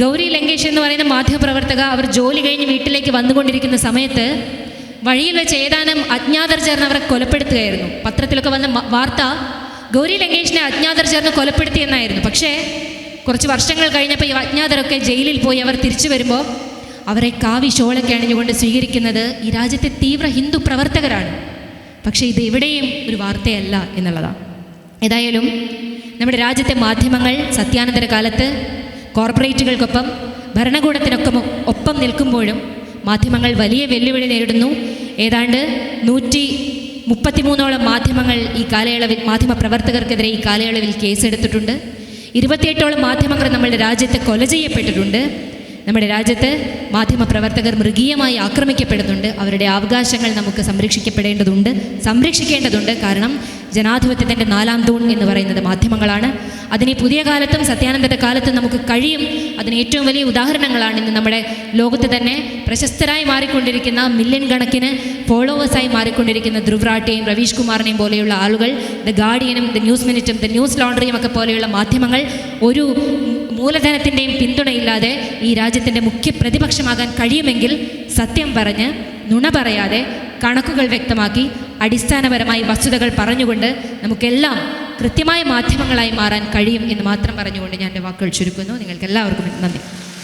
ഗൗരി ലങ്കേഷ് എന്ന് പറയുന്ന മാധ്യമപ്രവർത്തക, അവർ ജോലി കഴിഞ്ഞ് വീട്ടിലേക്ക് വന്നുകൊണ്ടിരിക്കുന്ന സമയത്ത് വഴിയിൽ വെച്ച് ഏതാനും അജ്ഞാതർ ചേർന്ന് അവരെ കൊലപ്പെടുത്തുകയായിരുന്നു. പത്രത്തിലൊക്കെ വന്ന വാർത്ത ഗൗരി ലങ്കേഷിനെ അജ്ഞാതർ ചേർന്ന് കൊലപ്പെടുത്തിയെന്നായിരുന്നു. പക്ഷേ കുറച്ച് വർഷങ്ങൾ കഴിഞ്ഞപ്പോൾ ഈ അജ്ഞാതരൊക്കെ ജയിലിൽ പോയി അവർ തിരിച്ചു വരുമ്പോൾ അവരെ കാവി ഷോളൊക്കെ അണിഞ്ഞുകൊണ്ട് സ്വീകരിക്കുന്നത് ഈ രാജ്യത്തെ തീവ്ര ഹിന്ദു പ്രവർത്തകരാണ്. പക്ഷേ ഇത് എവിടെയും ഒരു വാർത്തയല്ല എന്നുള്ളതാണ്. ഏതായാലും നമ്മുടെ രാജ്യത്തെ മാധ്യമങ്ങൾ സത്യാനന്തര കാലത്ത് കോർപ്പറേറ്റുകൾക്കൊപ്പം ഭരണകൂടത്തിനൊപ്പം നിൽക്കുമ്പോഴും മാധ്യമങ്ങൾ വലിയ വെല്ലുവിളി നേരിടുന്നു. ഏതാണ്ട് 133ഓളം മാധ്യമങ്ങൾ ഈ കാലയളവിൽ, മാധ്യമ പ്രവർത്തകർക്കെതിരെ ഈ കാലയളവിൽ കേസെടുത്തിട്ടുണ്ട്. 28ഓളം മാധ്യമങ്ങൾ നമ്മുടെ രാജ്യത്ത് കൊല ചെയ്യപ്പെട്ടിട്ടുണ്ട്. നമ്മുടെ രാജ്യത്ത് മാധ്യമ പ്രവർത്തകർ മൃഗീയമായി ആക്രമിക്കപ്പെടുന്നുണ്ട്. അവരുടെ അവകാശങ്ങൾ നമുക്ക് സംരക്ഷിക്കേണ്ടതുണ്ട്. കാരണം ജനാധിപത്യത്തിൻ്റെ 4ാം തൂൺ എന്ന് പറയുന്നത് മാധ്യമങ്ങളാണ്. അതിന് പുതിയ കാലത്തും സത്യാനന്തര കാലത്തും നമുക്ക് കഴിയും. അതിന് ഏറ്റവും വലിയ ഉദാഹരണങ്ങളാണ് ഇന്ന് നമ്മുടെ ലോകത്ത് തന്നെ പ്രശസ്തരായി മാറിക്കൊണ്ടിരിക്കുന്ന, മില്യൺ കണക്കിന് ഫോളോവേഴ്സായി മാറിക്കൊണ്ടിരിക്കുന്ന ധ്രുവ് റാഠേയും രവീഷ് കുമാറിനെയും പോലെയുള്ള ആളുകൾ, ദ ഗാർഡിയനും ദ ന്യൂസ് മിനിറ്റും ദ ന്യൂസ് ലോണ്ടറിയും ഒക്കെ പോലെയുള്ള മാധ്യമങ്ങൾ ഒരു മൂലധനത്തിൻ്റെയും പിന്തുണയില്ലാതെ ഈ രാജ്യത്തിൻ്റെ മുഖ്യ പ്രതിപക്ഷമാകാൻ കഴിയുമെങ്കിൽ സത്യം പറഞ്ഞ്, നുണ പറയാതെ, കണക്കുകൾ വ്യക്തമാക്കി, അടിസ്ഥാനപരമായി വസ്തുതകൾ പറഞ്ഞുകൊണ്ട് നമുക്കെല്ലാം കൃത്യമായ മാധ്യമങ്ങളായി മാറാൻ കഴിയും എന്ന് മാത്രം പറഞ്ഞുകൊണ്ട് ഞാൻ എൻ്റെ വാക്കുകൾ ചുരുക്കുന്നു. നിങ്ങൾക്ക് എല്ലാവർക്കും നന്ദി.